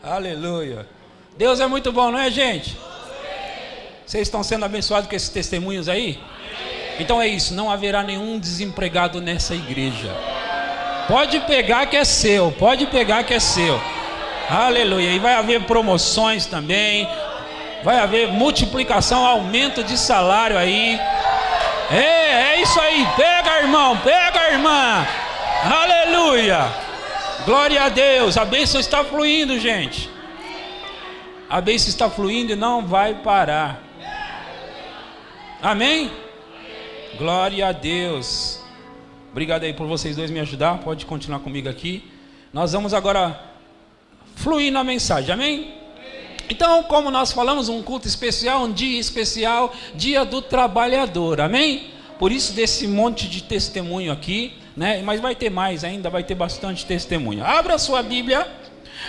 Aleluia. Deus é muito bom, não é, gente? Vocês estão sendo abençoados com esses testemunhos aí? Então é isso, não haverá nenhum desempregado nessa igreja. Pode pegar que é seu, pode pegar que é seu. Aleluia. E vai haver promoções também. Vai haver multiplicação, aumento de salário aí. É isso aí. Pega, irmão, pega, irmã. Aleluia. Glória a Deus. A bênção está fluindo, gente. A bênção está fluindo e não vai parar. Amém? Glória a Deus. Obrigado aí por vocês dois me ajudar. Pode continuar comigo aqui. Nós vamos agora fluir na mensagem. Amém? Então, como nós falamos, um culto especial, um dia especial, dia do trabalhador. Amém? Por isso desse monte de testemunho aqui, né? Mas vai ter mais ainda, vai ter bastante testemunho. Abra sua Bíblia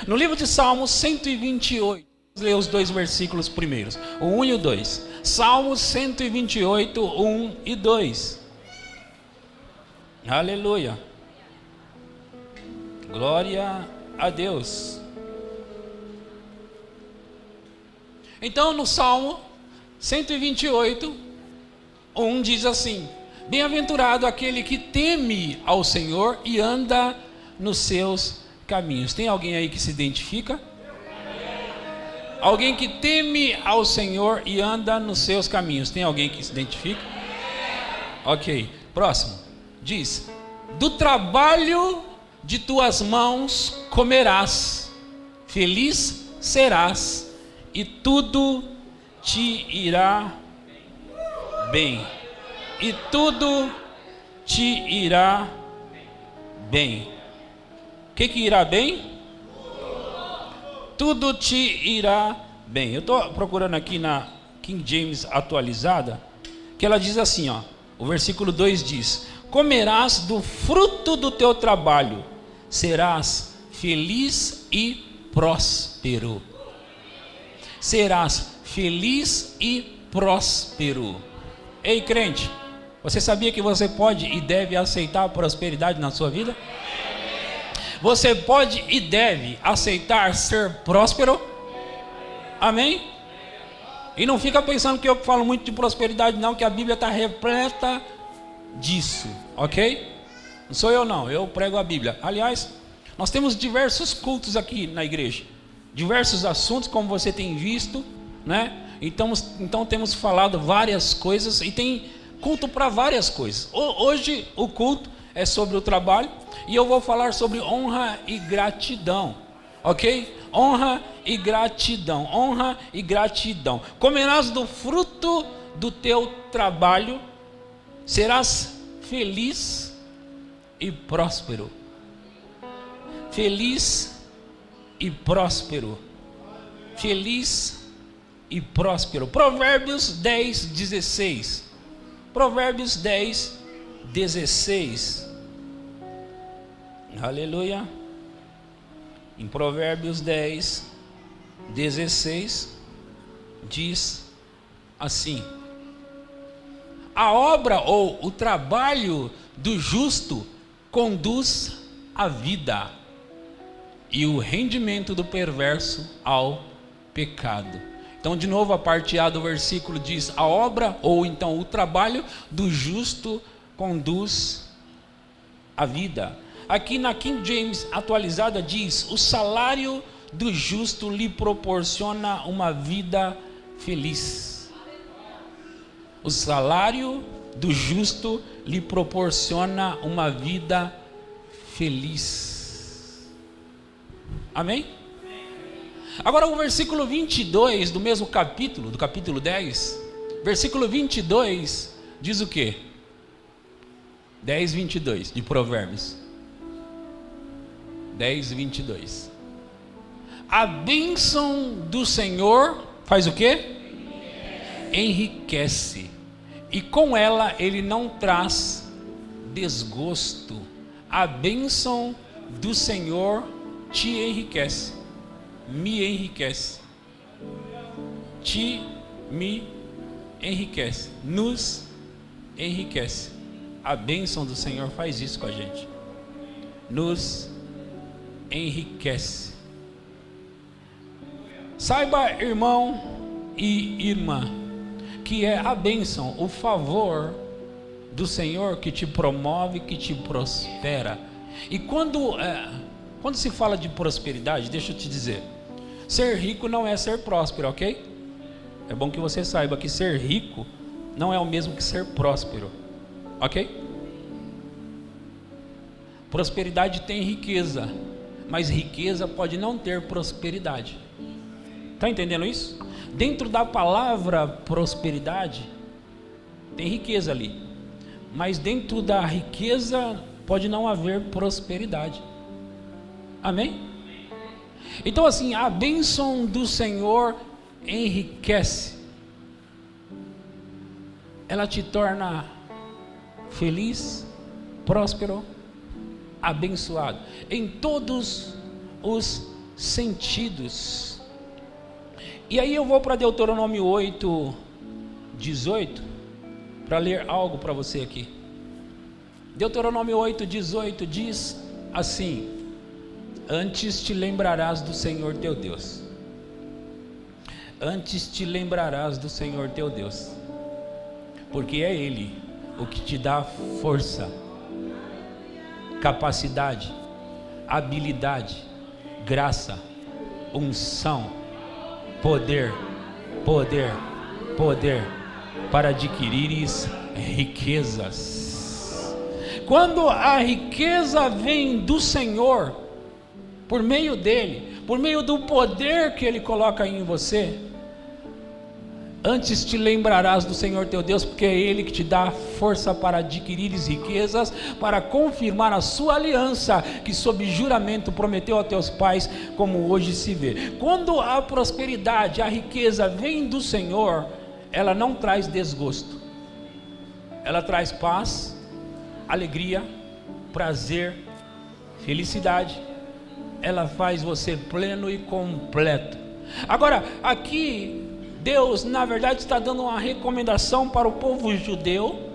no livro de Salmos 128. Vamos ler os dois versículos primeiros, o 1 e o 2. Salmos 128, 1 e 2. Aleluia. Glória a Deus. Então no Salmo 128, 1 diz assim: bem-aventurado aquele que teme ao Senhor e anda nos seus caminhos. Tem alguém aí que se identifica? Alguém que teme ao Senhor e anda nos seus caminhos. Tem alguém que se identifica? Ok, próximo. Diz: do trabalho de tuas mãos comerás, feliz serás, e tudo te irá bem. E tudo te irá bem. O que irá bem? Tudo te irá bem. Eu estou procurando aqui na King James atualizada, que ela diz assim, ó, o versículo 2 diz: comerás do fruto do teu trabalho, serás feliz e próspero. Serás feliz e próspero. Ei, crente, você sabia que você pode e deve aceitar a prosperidade na sua vida? Você pode e deve aceitar ser próspero? Amém? E não fica pensando que eu falo muito de prosperidade não, que a Bíblia está repleta disso, ok? Não sou eu não, eu prego a Bíblia. Aliás, nós temos diversos cultos aqui na igreja, diversos assuntos, como você tem visto, né? Então temos falado várias coisas e tem culto para várias coisas. Hoje o culto é sobre o trabalho e eu vou falar sobre honra e gratidão, ok? Honra e gratidão, honra e gratidão. Comerás do fruto do teu trabalho, serás feliz e próspero. Feliz e próspero. Feliz e próspero. Provérbios 10, 16. Provérbios 10, 16. Aleluia. Em Provérbios 10, 16 diz assim: a obra ou o trabalho do justo conduz à vida, e o rendimento do perverso ao pecado. Então, de novo, a parte A do versículo diz: a obra ou então o trabalho do justo conduz à vida. Aqui na King James atualizada diz: o salário do justo lhe proporciona uma vida feliz. O salário do justo lhe proporciona uma vida feliz. Amém? Agora o versículo 22 do mesmo capítulo, do capítulo 10, versículo 22 diz o quê? 10, 22 de Provérbios. 10, 22. A bênção do Senhor faz o quê? Enriquece. E com ela ele não traz desgosto. A bênção do Senhor te enriquece. Me enriquece. Me enriquece. Nos enriquece. A bênção do Senhor faz isso com a gente. Nos enriquece. Saiba, irmão e irmã, que é a bênção, o favor do Senhor que te promove, que te prospera. E quando se fala de prosperidade, deixa eu te dizer, ser rico não é ser próspero, ok? É bom que você saiba que ser rico não é o mesmo que ser próspero, ok? Prosperidade tem riqueza, mas riqueza pode não ter prosperidade. Está entendendo isso? Dentro da palavra prosperidade tem riqueza ali, mas dentro da riqueza pode não haver prosperidade. Amém? Então assim, a bênção do Senhor enriquece, ela te torna feliz, próspero, abençoado em todos os sentidos. E aí eu vou para Deuteronômio 8:18 para ler algo para você aqui. Deuteronômio 8:18 diz assim: antes te lembrarás do Senhor teu Deus. Antes te lembrarás do Senhor teu Deus, porque é Ele o que te dá força, capacidade, habilidade, graça, unção, poder para adquirires riquezas. Quando a riqueza vem do Senhor, por meio dele, por meio do poder que ele coloca em você, antes te lembrarás do Senhor teu Deus, porque é Ele que te dá força para adquirires riquezas, para confirmar a sua aliança, que sob juramento prometeu a teus pais, como hoje se vê. Quando a prosperidade, a riqueza vem do Senhor, ela não traz desgosto, ela traz paz, alegria, prazer, felicidade, ela faz você pleno e completo. Agora, aqui Deus, na verdade, está dando uma recomendação para o povo judeu,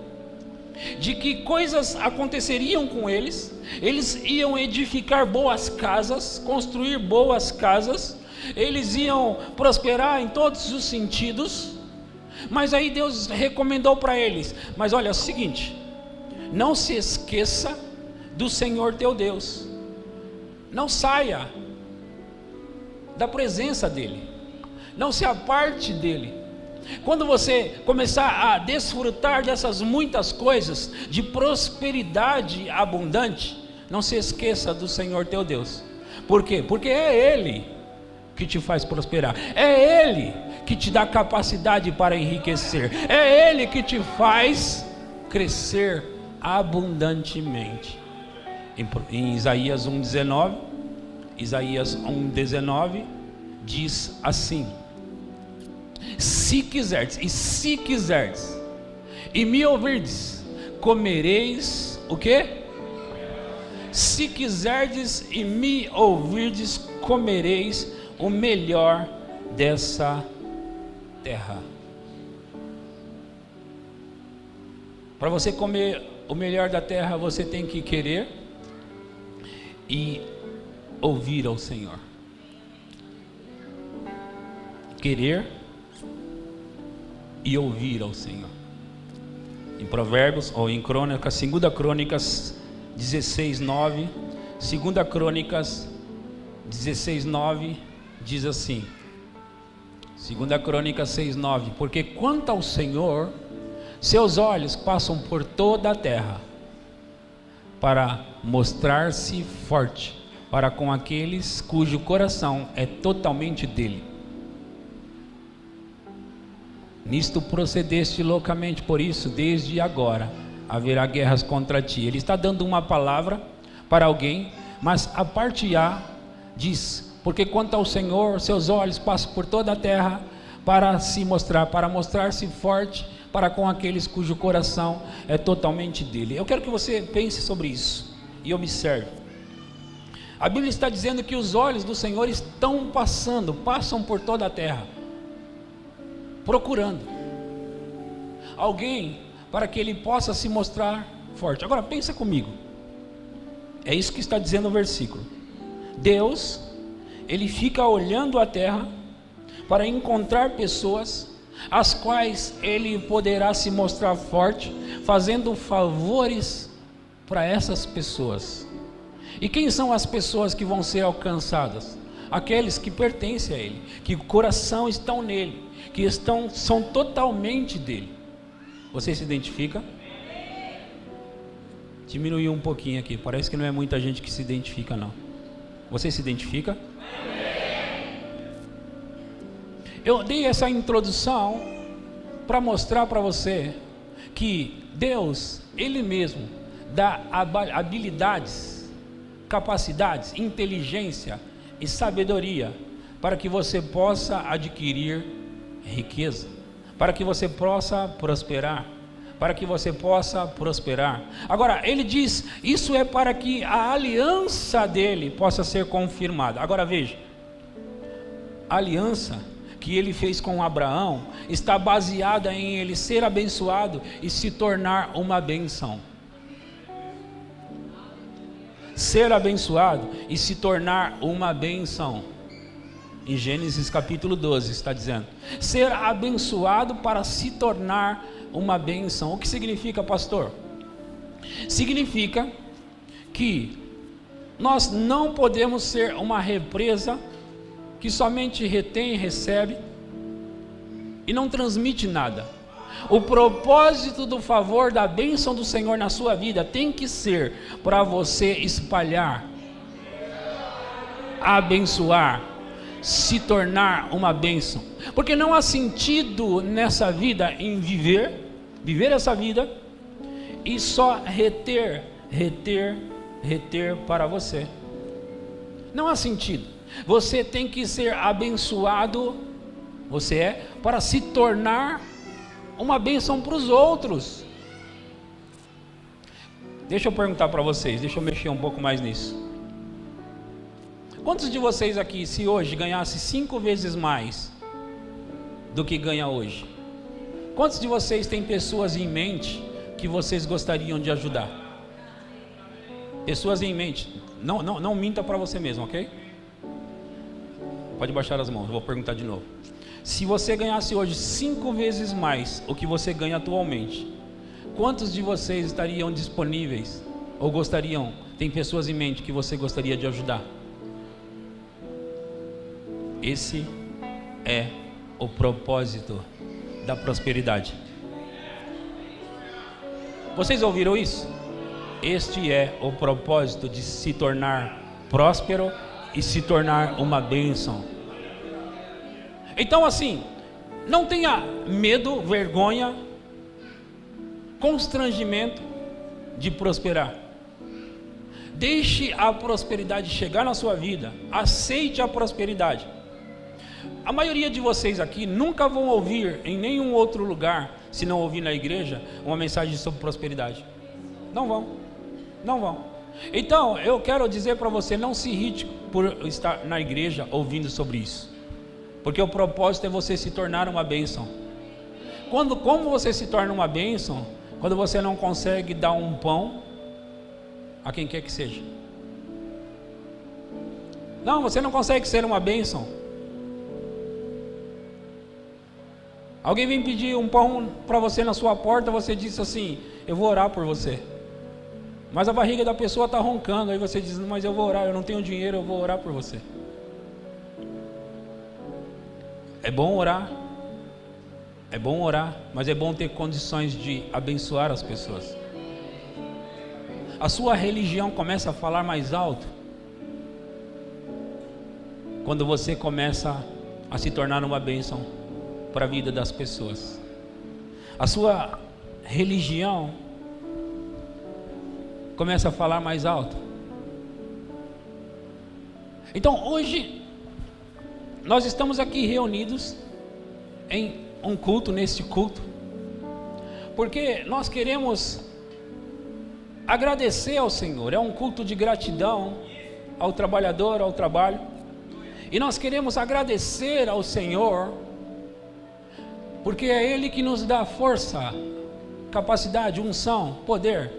de que coisas aconteceriam com eles. Eles iam edificar boas casas, construir boas casas, eles iam prosperar em todos os sentidos, mas aí Deus recomendou para eles: mas olha, é o seguinte, não se esqueça do Senhor teu Deus, não saia da presença dEle, não se aparte dele. Quando você começar a desfrutar dessas muitas coisas, de prosperidade abundante, não se esqueça do Senhor teu Deus. Por quê? Porque é Ele que te faz prosperar, é Ele que te dá capacidade para enriquecer, é Ele que te faz crescer abundantemente. Em Isaías 1:19 diz assim: se quiserdes e me ouvirdes, comereis o quê? Se quiserdes e me ouvirdes, comereis o melhor dessa terra. Para você comer o melhor da terra, você tem que querer e ouvir ao Senhor. Querer e ouvir ao Senhor. Em Provérbios, ou em Crônicas, 2 Crônicas 16:9, 2 Crônicas 16:9 diz assim, 2 Crônicas 6:9: porque quanto ao Senhor, seus olhos passam por toda a terra, para mostrar-se forte para com aqueles cujo coração é totalmente dele. Nisto procedeste loucamente, por isso desde agora haverá guerras contra ti. Ele está dando uma palavra para alguém, mas a parte A diz: porque quanto ao Senhor, seus olhos passam por toda a terra para se mostrar, para mostrar-se forte para com aqueles cujo coração é totalmente dele. Eu quero que você pense sobre isso e observe. A Bíblia está dizendo que os olhos do Senhor passam por toda a terra, procurando alguém para que ele possa se mostrar forte. Agora pensa comigo, é isso que está dizendo o versículo. Deus, ele fica olhando a terra para encontrar pessoas as quais Ele poderá se mostrar forte, fazendo favores para essas pessoas. E quem são as pessoas que vão ser alcançadas? Aqueles que pertencem a Ele, que o coração estão nele, que são totalmente dele. Você se identifica? Diminuiu um pouquinho aqui, parece que não é muita gente que se identifica não. Você se identifica? Eu dei essa introdução para mostrar para você que Deus, Ele mesmo, dá habilidades, capacidades, inteligência e sabedoria para que você possa adquirir riqueza, para que você possa prosperar, para que você possa prosperar. Agora, ele diz, isso é para que a aliança dele possa ser confirmada. Agora veja, a aliança que ele fez com Abraão está baseada em ele ser abençoado e se tornar uma bênção. Ser abençoado e se tornar uma bênção. Em Gênesis capítulo 12 está dizendo, ser abençoado para se tornar uma bênção. O que significa, pastor? Significa que nós não podemos ser uma represa que somente retém e recebe e não transmite nada. O propósito do favor, da bênção do Senhor na sua vida tem que ser para você espalhar, abençoar, se tornar uma bênção. Porque não há sentido nessa vida em viver essa vida e só reter para você. Não há sentido. Você tem que ser abençoado, para se tornar uma bênção para os outros. Deixa eu perguntar para vocês, deixa eu mexer um pouco mais nisso. Quantos de vocês aqui, se hoje ganhasse 5 vezes mais do que ganha hoje, quantos de vocês têm pessoas em mente que vocês gostariam de ajudar? Pessoas em mente. Não minta para você mesmo, ok? Pode baixar as mãos, eu vou perguntar de novo. Se você ganhasse hoje 5 vezes mais o que você ganha atualmente, quantos de vocês estariam disponíveis ou tem pessoas em mente que você gostaria de ajudar? Esse é o propósito da prosperidade. Vocês ouviram isso? Este é o propósito de se tornar próspero e se tornar uma bênção. Então assim, não tenha medo, vergonha, constrangimento de prosperar. Deixe a prosperidade chegar na sua vida. Aceite a prosperidade. A maioria de vocês aqui nunca vão ouvir em nenhum outro lugar, se não ouvir na igreja, uma mensagem sobre prosperidade. Não vão. Então, eu quero dizer para você, não se irrite por estar na igreja ouvindo sobre isso. Porque o propósito é você se tornar uma bênção. Como você se torna uma bênção? Quando você não consegue dar um pão a quem quer que seja. Não, você não consegue ser uma bênção. Alguém vem pedir um pão para você na sua porta, você diz assim, eu vou orar por você. Mas a barriga da pessoa está roncando, aí você diz, mas eu vou orar, eu não tenho dinheiro, eu vou orar por você. É bom orar, mas é bom ter condições de abençoar as pessoas. A sua religião começa a falar mais alto quando você começa a se tornar uma bênção para a vida das pessoas. A sua religião começa a falar mais alto. Então hoje nós estamos aqui reunidos em um culto, neste culto, porque nós queremos agradecer ao Senhor. É um culto de gratidão ao trabalhador, ao trabalho, e nós queremos agradecer ao Senhor, porque é Ele que nos dá força, capacidade, unção, poder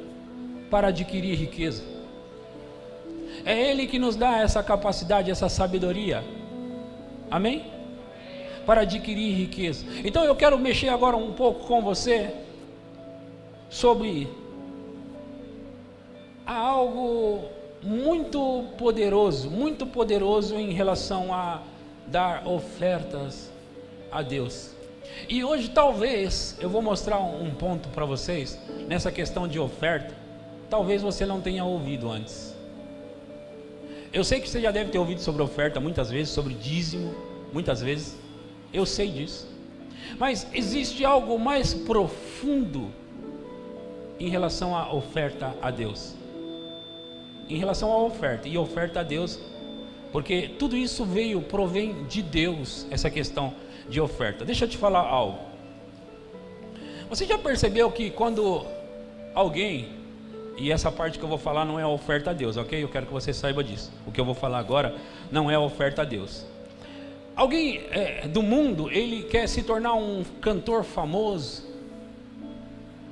para adquirir riqueza. É Ele que nos dá essa capacidade, essa sabedoria. Amém? para adquirir riqueza. Então eu quero mexer agora um pouco com você sobre algo muito poderoso em relação a dar ofertas a Deus. E hoje talvez eu vou mostrar um ponto para vocês nessa questão de oferta. Talvez você não tenha ouvido antes. Eu sei que você já deve ter ouvido sobre oferta muitas vezes, sobre dízimo, muitas vezes. Eu sei disso. Mas existe algo mais profundo em relação à oferta a Deus. Em relação à oferta e oferta a Deus, porque tudo isso provém de Deus, essa questão de oferta. Deixa eu te falar algo. Você já percebeu que quando alguém, e essa parte que eu vou falar não é a oferta a Deus, ok? Eu quero que você saiba disso. O que eu vou falar agora não é a oferta a Deus. Alguém do mundo, ele quer se tornar um cantor famoso,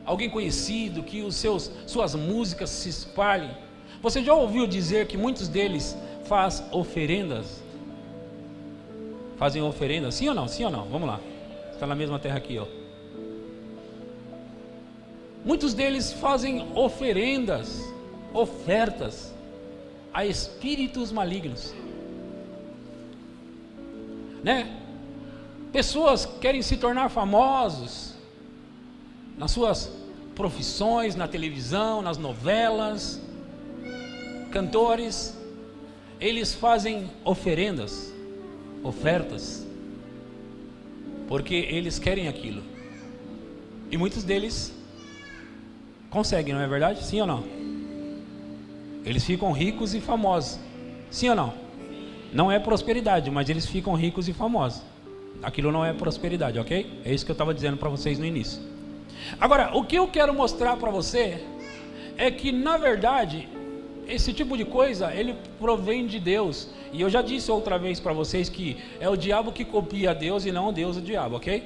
alguém conhecido, que suas músicas se espalhem. Você já ouviu dizer que muitos deles fazem oferendas? Fazem oferendas, sim ou não? Sim ou não? Vamos lá. Está na mesma terra aqui, ó. Muitos deles fazem ofertas a espíritos malignos, né? Pessoas querem se tornar famosos nas suas profissões, na televisão, nas novelas. Cantores, eles fazem ofertas, porque eles querem aquilo. E muitos deles conseguem, não é verdade? Sim ou não? Eles ficam ricos e famosos. Sim ou não? Não é prosperidade, mas eles ficam ricos e famosos. Aquilo não é prosperidade, ok? É isso que eu estava dizendo para vocês no início. Agora, o que eu quero mostrar para você é que, na verdade, esse tipo de coisa, ele provém de Deus. E eu já disse outra vez para vocês que é o diabo que copia a Deus e não Deus o diabo, ok?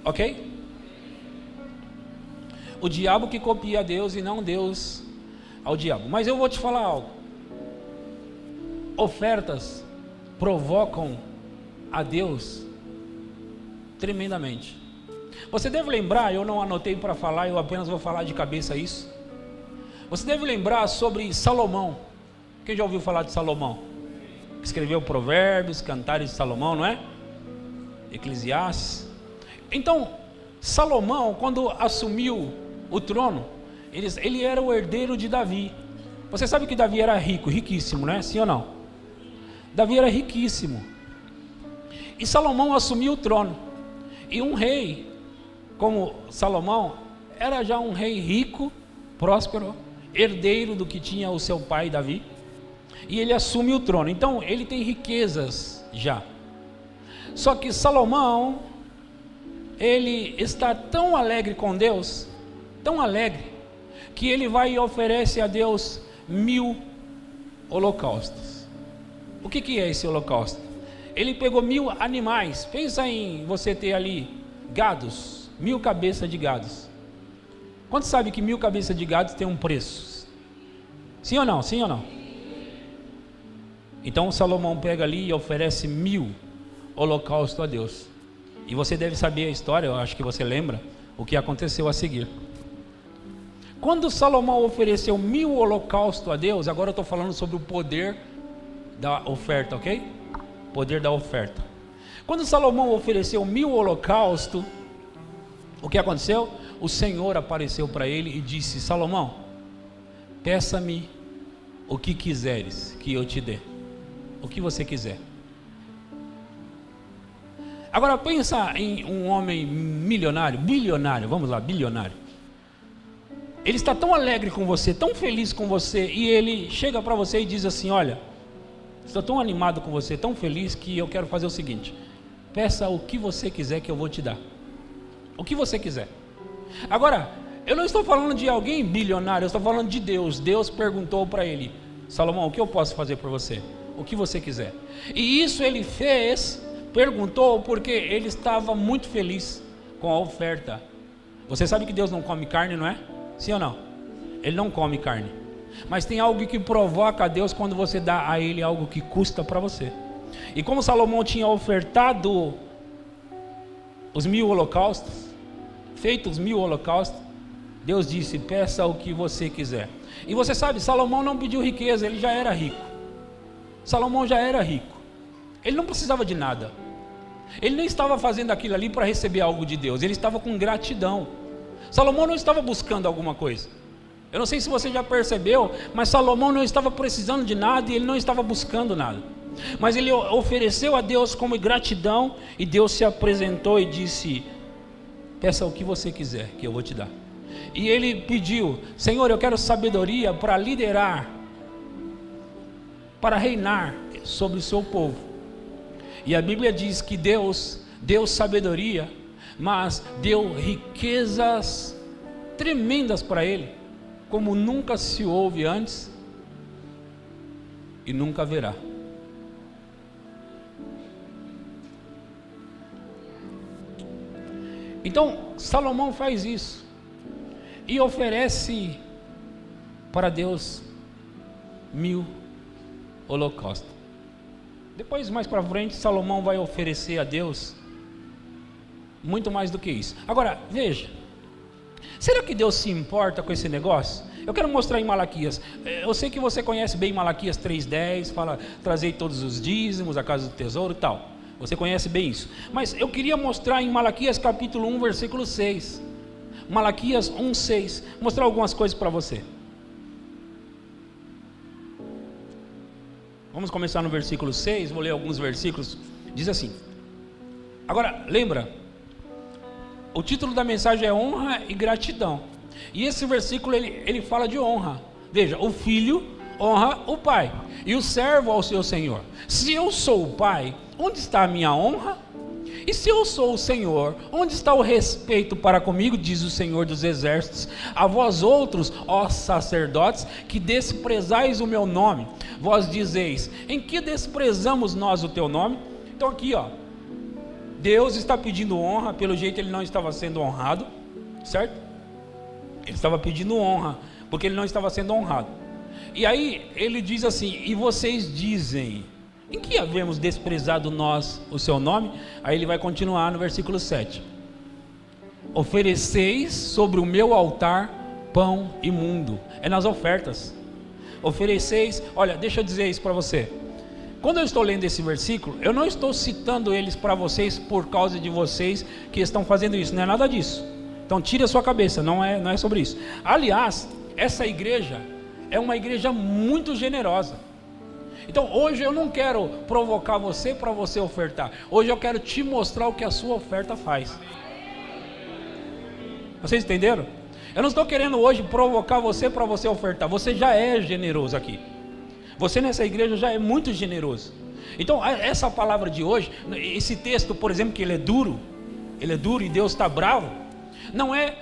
Ok? O diabo que copia a Deus e não Deus ao diabo. Mas eu vou te falar algo. Ofertas provocam a Deus tremendamente. Você deve lembrar, eu não anotei para falar, eu apenas vou falar de cabeça isso. Você deve lembrar sobre Salomão. Quem já ouviu falar de Salomão? Que escreveu Provérbios, Cantares de Salomão, não é? Eclesiastes. Então, Salomão, quando assumiu o trono, ele era o herdeiro de Davi. Você sabe que Davi era rico, riquíssimo, não é? Sim ou não? Davi era riquíssimo. E Salomão assumiu o trono. E um rei como Salomão era já um rei rico, próspero, herdeiro do que tinha o seu pai Davi, e ele assume o trono. Então ele tem riquezas já. Só que Salomão, ele está tão alegre com Deus, tão alegre, que ele vai e oferece a Deus 1000 holocaustos. O que é esse holocausto? Ele pegou 1000 animais. Pensa em você ter ali gados, 1000 cabeças de gados. Quantos sabem que 1000 cabeças de gados tem um preço? Sim ou não? Sim ou não? Então Salomão pega ali e oferece 1000 holocaustos a Deus. E você deve saber a história, eu acho que você lembra o que aconteceu a seguir. Quando Salomão ofereceu 1000 holocaustos a Deus, agora eu estou falando sobre o poder da oferta, ok? Poder da oferta. Quando Salomão ofereceu 1000 holocaustos, o que aconteceu? O Senhor apareceu para ele e disse: Salomão, peça-me o que quiseres que eu te dê. O que você quiser. Agora pensa em um homem milionário, bilionário, vamos lá, bilionário. Ele está tão alegre com você, tão feliz com você, e ele chega para você e diz assim: olha, estou tão animado com você, tão feliz, que eu quero fazer o seguinte: peça o que você quiser que eu vou te dar. O que você quiser. Agora, eu não estou falando de alguém bilionário, eu estou falando de Deus. Deus perguntou para ele: Salomão, o que eu posso fazer por você? O que você quiser. E isso ele fez, perguntou, porque ele estava muito feliz com a oferta. Você sabe que Deus não come carne, não é? Sim ou não? Ele não come carne. Mas tem algo que provoca a Deus quando você dá a Ele algo que custa para você. E como Salomão tinha ofertado os 1000 holocaustos, feito os 1000 holocaustos, Deus disse: peça o que você quiser. E você sabe, Salomão não pediu riqueza, ele já era rico. Salomão já era rico, ele não precisava de nada. Ele não estava fazendo aquilo ali para receber algo de Deus, ele estava com gratidão. Salomão não estava buscando alguma coisa. Eu não sei se você já percebeu, mas Salomão não estava precisando de nada e ele não estava buscando nada. Mas ele ofereceu a Deus como gratidão, e Deus se apresentou e disse: peça o que você quiser que eu vou te dar. E ele pediu: Senhor, eu quero sabedoria para liderar, para reinar sobre o seu povo. E a Bíblia diz que Deus deu sabedoria, mas deu riquezas tremendas para ele, como nunca se houve antes e nunca haverá. Então Salomão faz isso e oferece para Deus 1000 holocaustos. Depois, mais para frente, Salomão vai oferecer a Deus muito mais do que isso. Agora, veja, será que Deus se importa com esse negócio? Eu quero mostrar em Malaquias. Eu sei que você conhece bem Malaquias 3:10, fala: trazei todos os dízimos à casa do tesouro e tal. Você conhece bem isso. Mas eu queria mostrar em Malaquias capítulo 1, versículo 6. Malaquias 1:6. Mostrar algumas coisas para você. Vamos começar no versículo 6, vou ler alguns versículos. Diz assim: agora, lembra, o título da mensagem é honra e gratidão. E esse versículo ele fala de honra. Veja, o filho honra o pai, e o servo ao seu senhor. Se eu sou o pai, onde está a minha honra? E se eu sou o Senhor, onde está o respeito para comigo? Diz o Senhor dos exércitos. A vós outros, ó sacerdotes, que desprezais o meu nome, vós dizeis: em que desprezamos nós o teu nome? Então aqui, ó, Deus está pedindo honra. Pelo jeito ele não estava sendo honrado, certo? Ele estava pedindo honra porque ele não estava sendo honrado. E aí ele diz assim: e vocês dizem: em que havemos desprezado nós o seu nome? Aí ele vai continuar no versículo 7. Ofereceis sobre o meu altar pão imundo. É nas ofertas. Ofereceis, olha, deixa eu dizer isso para você. Quando eu estou lendo esse versículo, eu não estou citando eles para vocês por causa de vocês que estão fazendo isso, não é nada disso. Então tire a sua cabeça, não é sobre isso. Aliás, essa igreja é uma igreja muito generosa. Então hoje eu não quero provocar você para você ofertar. Hoje eu quero te mostrar o que a sua oferta faz. Vocês entenderam? Eu não estou querendo hoje provocar você para você ofertar. Você já é generoso aqui. Você nessa igreja já é muito generoso. Então essa palavra de hoje, esse texto, por exemplo, que ele é duro e Deus está bravo, não é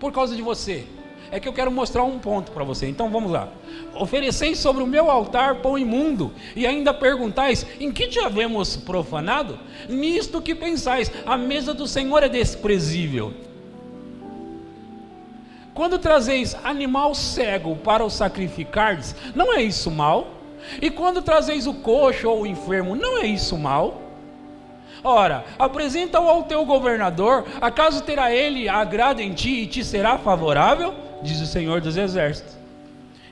por causa de você. É que eu quero mostrar um ponto para você. Então vamos lá. Ofereceis sobre o meu altar pão imundo, e ainda perguntais: em que te havemos profanado? Nisto que pensais: a mesa do Senhor é desprezível. Quando trazeis animal cego para o sacrificardes, não é isso mal? E quando trazeis o coxo ou o enfermo, não é isso mal? Ora, apresenta-o ao teu governador, acaso terá ele agrado em ti e te será favorável? Diz o Senhor dos exércitos.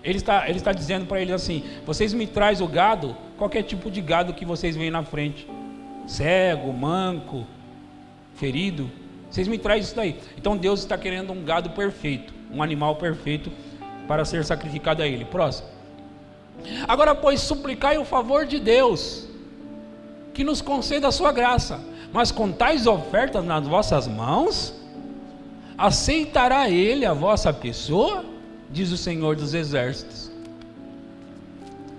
Ele está dizendo para eles assim: vocês me trazem o gado, qualquer tipo de gado que vocês veem na frente, cego, manco, ferido, vocês me trazem isso daí. Então Deus está querendo um gado perfeito, um animal perfeito para ser sacrificado a ele. Próximo. Agora, pois, suplicai o favor de Deus, que nos conceda a sua graça, mas com tais ofertas nas vossas mãos, aceitará ele a vossa pessoa? Diz o Senhor dos exércitos.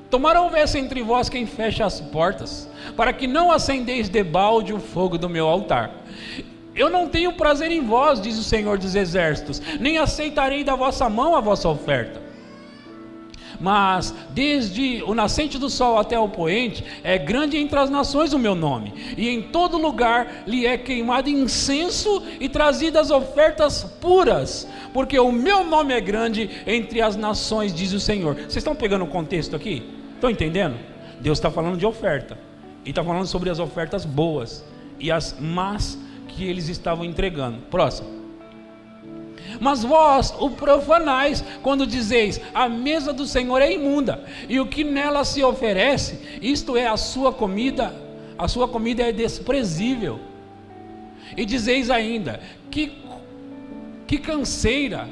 Tomara houvesse entre vós quem feche as portas, para que não acendeis debalde o fogo do meu altar. Eu não tenho prazer em vós, diz o Senhor dos exércitos, nem aceitarei da vossa mão a vossa oferta. Mas desde o nascente do sol até o poente, é grande entre as nações o meu nome, e em todo lugar lhe é queimado incenso e trazidas ofertas puras, porque o meu nome é grande entre as nações, diz o Senhor. Vocês estão pegando o contexto aqui? Estão entendendo? Deus está falando de oferta, E está falando sobre as ofertas boas e as más que eles estavam entregando. Próximo. Mas vós o profanais, quando dizeis, a mesa do Senhor é imunda, e o que nela se oferece, isto é a sua comida é desprezível. E dizeis ainda, que canseira,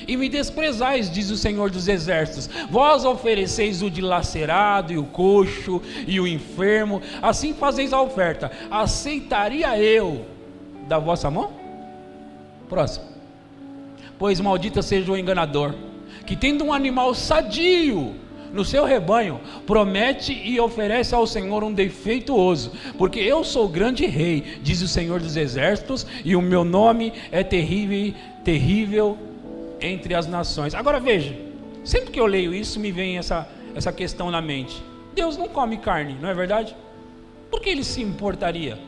e me desprezais, diz o Senhor dos Exércitos. Vós ofereceis o dilacerado, e o coxo, e o enfermo, assim fazeis a oferta. Aceitaria eu da vossa mão? Próximo. Pois maldita seja o enganador, que tendo um animal sadio no seu rebanho, promete e oferece ao Senhor um defeituoso, porque eu sou grande rei, diz o Senhor dos Exércitos, e o meu nome é terrível entre as nações. Agora veja, sempre que eu leio isso, me vem essa questão na mente. Deus não come carne, não é verdade? Por que ele se importaria?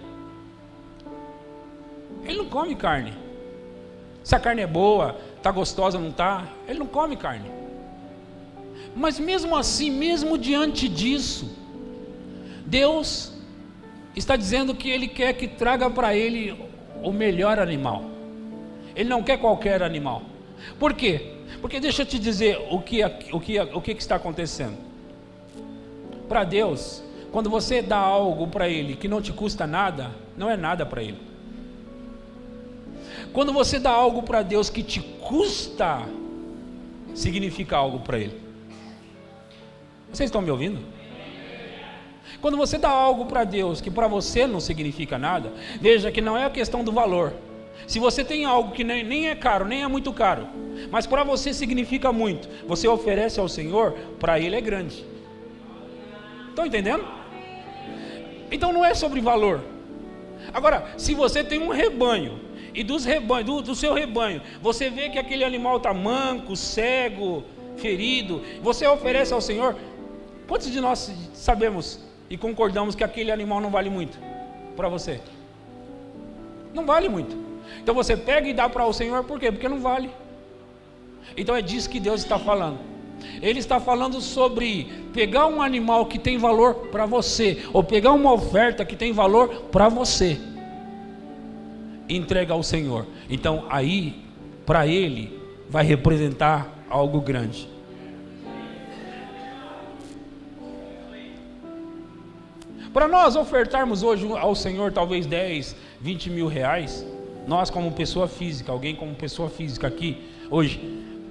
Ele não come carne. Se a carne é boa, está gostosa ou não está, ele não come carne. Mas mesmo assim, mesmo diante disso, Deus está dizendo que Ele quer que traga para Ele o melhor animal. Ele não quer qualquer animal. Por quê? Porque deixa eu te dizer o que está acontecendo. Para Deus, quando você dá algo para Ele que não te custa nada, não é nada para Ele. Quando você dá algo para Deus que te custa, significa algo para Ele. Vocês estão me ouvindo? Quando você dá algo para Deus que para você não significa nada, veja que não é a questão do valor. Se você tem algo que nem é caro, nem é muito caro, mas para você significa muito, você oferece ao Senhor, para Ele é grande. Estão entendendo? Então não é sobre valor. Agora, se você tem um rebanho, e do seu rebanho, você vê que aquele animal está manco, cego, ferido, você oferece ao Senhor. Quantos de nós sabemos e concordamos que aquele animal não vale muito para você? Não vale muito. Então você pega e dá para o Senhor, por quê? Porque não vale. Então é disso que Deus está falando. Ele está falando sobre pegar um animal que tem valor para você, ou pegar uma oferta que tem valor para você, entrega ao Senhor. Então aí, para Ele, vai representar algo grande. Para nós ofertarmos hoje ao Senhor talvez 10, 20 mil reais, nós como pessoa física, alguém como pessoa física aqui, hoje,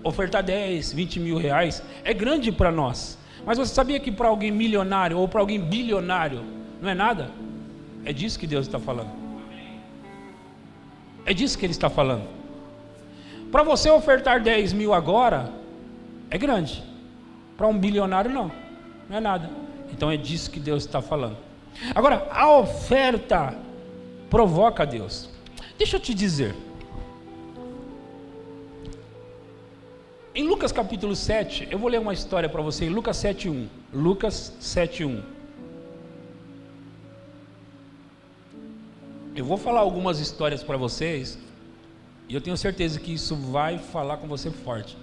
ofertar 10, 20 mil reais é grande para nós. Mas você sabia que para alguém milionário ou para alguém bilionário não é nada? É disso que Deus está falando. É disso que Ele está falando. Para você ofertar 10 mil agora, é grande. Para um bilionário não é nada. Então é disso que Deus está falando. Agora, a oferta provoca Deus. Deixa eu te dizer. Em Lucas capítulo 7, eu vou ler uma história para você, em Lucas 7:1. Lucas 7:1. Eu vou falar algumas histórias para vocês, e eu tenho certeza que isso vai falar com você forte.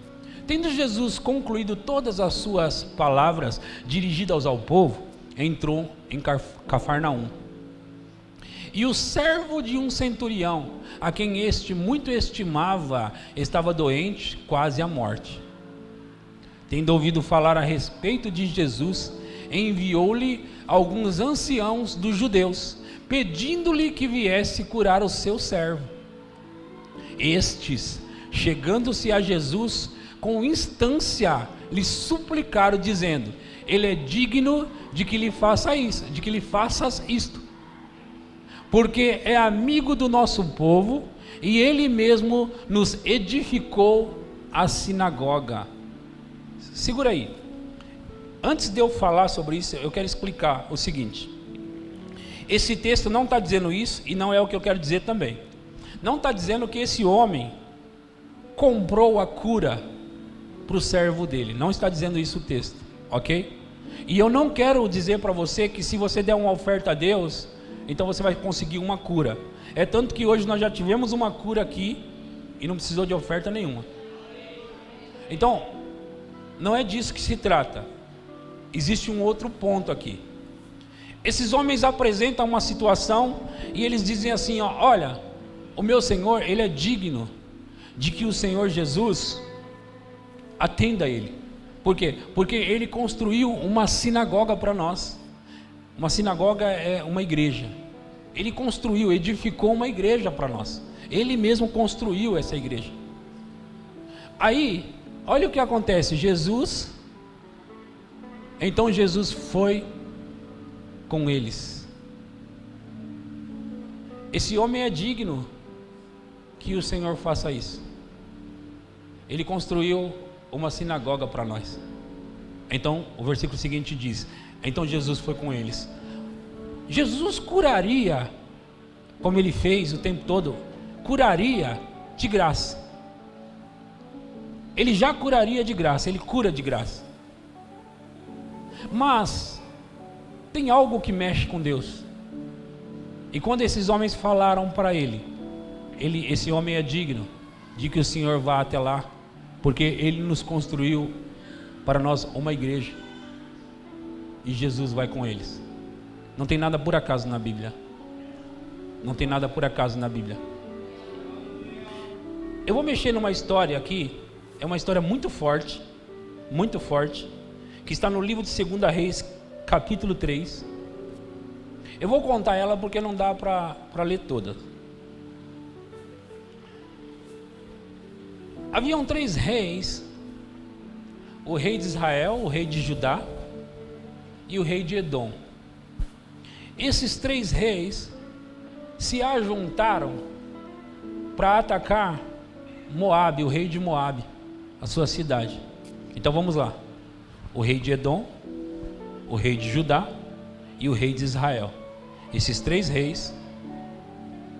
Tendo Jesus concluído todas as suas palavras dirigidas ao povo, entrou em Cafarnaum. E o servo de um centurião, a quem este muito estimava, estava doente, quase à morte. Tendo ouvido falar a respeito de Jesus, enviou-lhe alguns anciãos dos judeus, pedindo-lhe que viesse curar o seu servo. Estes, chegando-se a Jesus, com instância lhe suplicaram, dizendo: ele é digno de que lhe faças isto, porque é amigo do nosso povo, e ele mesmo nos edificou a sinagoga. Segura aí. Antes de eu falar sobre isso, eu quero explicar o seguinte. Esse texto não está dizendo isso, e não é o que eu quero dizer também. Não está dizendo que esse homem comprou a cura para o servo dele. Não está dizendo isso o texto, ok? E eu não quero dizer para você que se você der uma oferta a Deus, então você vai conseguir uma cura. É tanto que hoje nós já tivemos uma cura aqui e não precisou de oferta nenhuma. Então, não é disso que se trata. Existe um outro ponto aqui. Esses homens apresentam uma situação e eles dizem assim, ó, olha, o meu Senhor, ele é digno de que o Senhor Jesus atenda ele. Por quê? Porque ele construiu uma sinagoga para nós. Uma sinagoga é uma igreja. Ele construiu, edificou uma igreja para nós. Ele mesmo construiu essa igreja. Aí, olha o que acontece. Então Jesus foi com eles. Esse homem é digno que o Senhor faça isso. Ele construiu uma sinagoga para nós. Então o versículo seguinte diz: então Jesus foi com eles. Jesus curaria, como ele fez o tempo todo, curaria de graça. Ele já curaria de graça, ele cura de graça. Mas tem algo que mexe com Deus. E quando esses homens falaram para esse homem é digno de que o Senhor vá até lá, porque ele nos construiu para nós uma igreja, e Jesus vai com eles. Não tem nada por acaso na Bíblia. Não tem nada por acaso na Bíblia. Eu vou mexer numa história aqui. É uma história muito forte, que está no livro de 2 Reis, capítulo 3. Eu vou contar ela porque não dá para ler toda. Haviam 3 reis: o rei de Israel, o rei de Judá e o rei de Edom. Esses 3 reis se ajuntaram para atacar Moabe, o rei de Moabe, a sua cidade. Então vamos lá: o rei de Edom, o rei de Judá e o rei de Israel. Esses 3 reis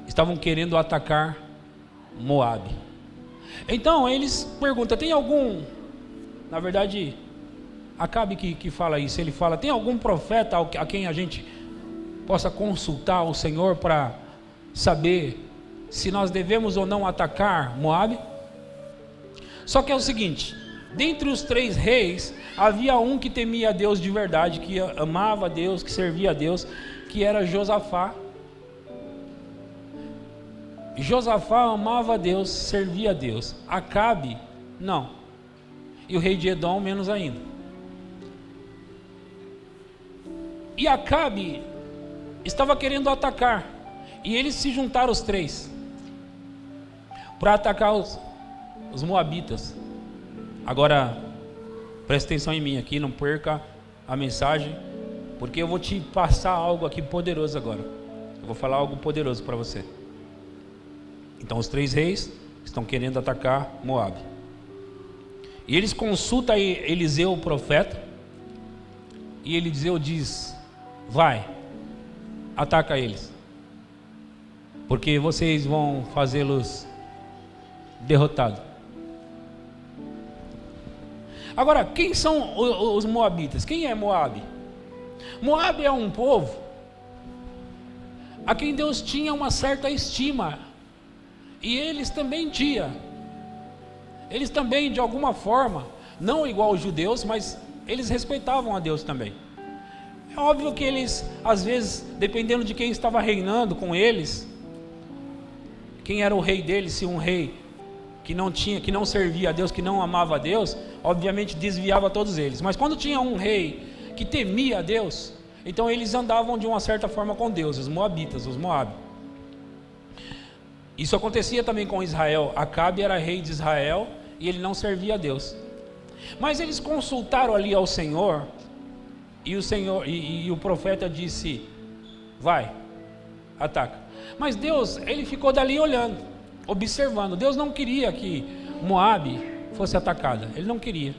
estavam querendo atacar Moabe. Então eles perguntam: tem algum, na verdade Acabe que fala isso, ele fala: tem algum profeta a quem a gente possa consultar o Senhor para saber se nós devemos ou não atacar Moabe? Só que é o seguinte: dentre os 3 reis havia um que temia a Deus de verdade, que amava a Deus, que servia a Deus, que era Josafá. Josafá amava a Deus, servia a Deus. Acabe, não. E o rei de Edom, menos ainda. E Acabe estava querendo atacar, e eles se juntaram os 3 para atacar os moabitas. Agora, presta atenção em mim aqui, não perca a mensagem, porque eu vou te passar algo aqui poderoso agora. Eu vou falar algo poderoso para você. Então os 3 reis estão querendo atacar Moabe. E eles consultam Eliseu, o profeta, e Eliseu diz: vai, ataca eles, porque vocês vão fazê-los derrotados. Agora, quem são os moabitas? Quem é Moabe? Moabe é um povo a quem Deus tinha uma certa estima, e eles também tinham. Eles também, de alguma forma, não igual os judeus, mas eles respeitavam a Deus também. É óbvio que eles, às vezes, dependendo de quem estava reinando com eles, quem era o rei deles, se um rei que não servia a Deus, que não amava a Deus, obviamente desviava todos eles. Mas quando tinha um rei que temia a Deus, então eles andavam de uma certa forma com Deus, os moabitas, os Moab. Isso acontecia também com Israel. Acabe era rei de Israel e ele não servia a Deus. Mas eles consultaram ali ao Senhor, e o Senhor e o profeta disse: vai, ataca. Mas Deus, ele ficou dali olhando, observando. Deus não queria que Moabe fosse atacada, ele não queria.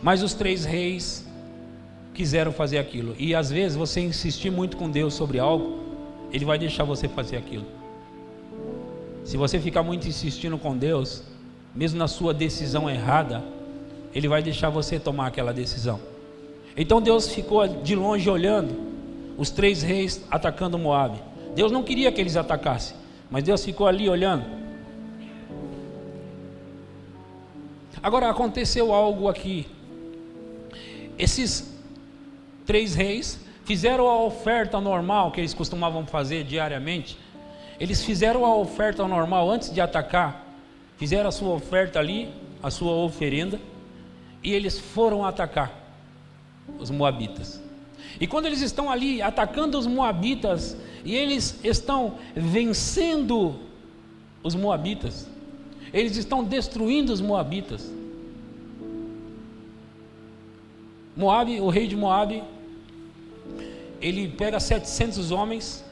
Mas os 3 reis quiseram fazer aquilo. E às vezes você insistir muito com Deus sobre algo, ele vai deixar você fazer aquilo. Se você ficar muito insistindo com Deus, mesmo na sua decisão errada, ele vai deixar você tomar aquela decisão. Então Deus ficou de longe olhando os 3 reis atacando Moabe. Deus não queria que eles atacassem, mas Deus ficou ali olhando. Agora aconteceu algo aqui. Esses 3 reis fizeram a oferta normal que eles costumavam fazer diariamente. Eles fizeram a oferta normal antes de atacar, fizeram a sua oferta ali, a sua oferenda, e eles foram atacar os moabitas. E quando eles estão ali atacando os moabitas, e eles estão vencendo os moabitas, eles estão destruindo os moabitas. Moabe, o rei de Moabe, ele pega 700 homens,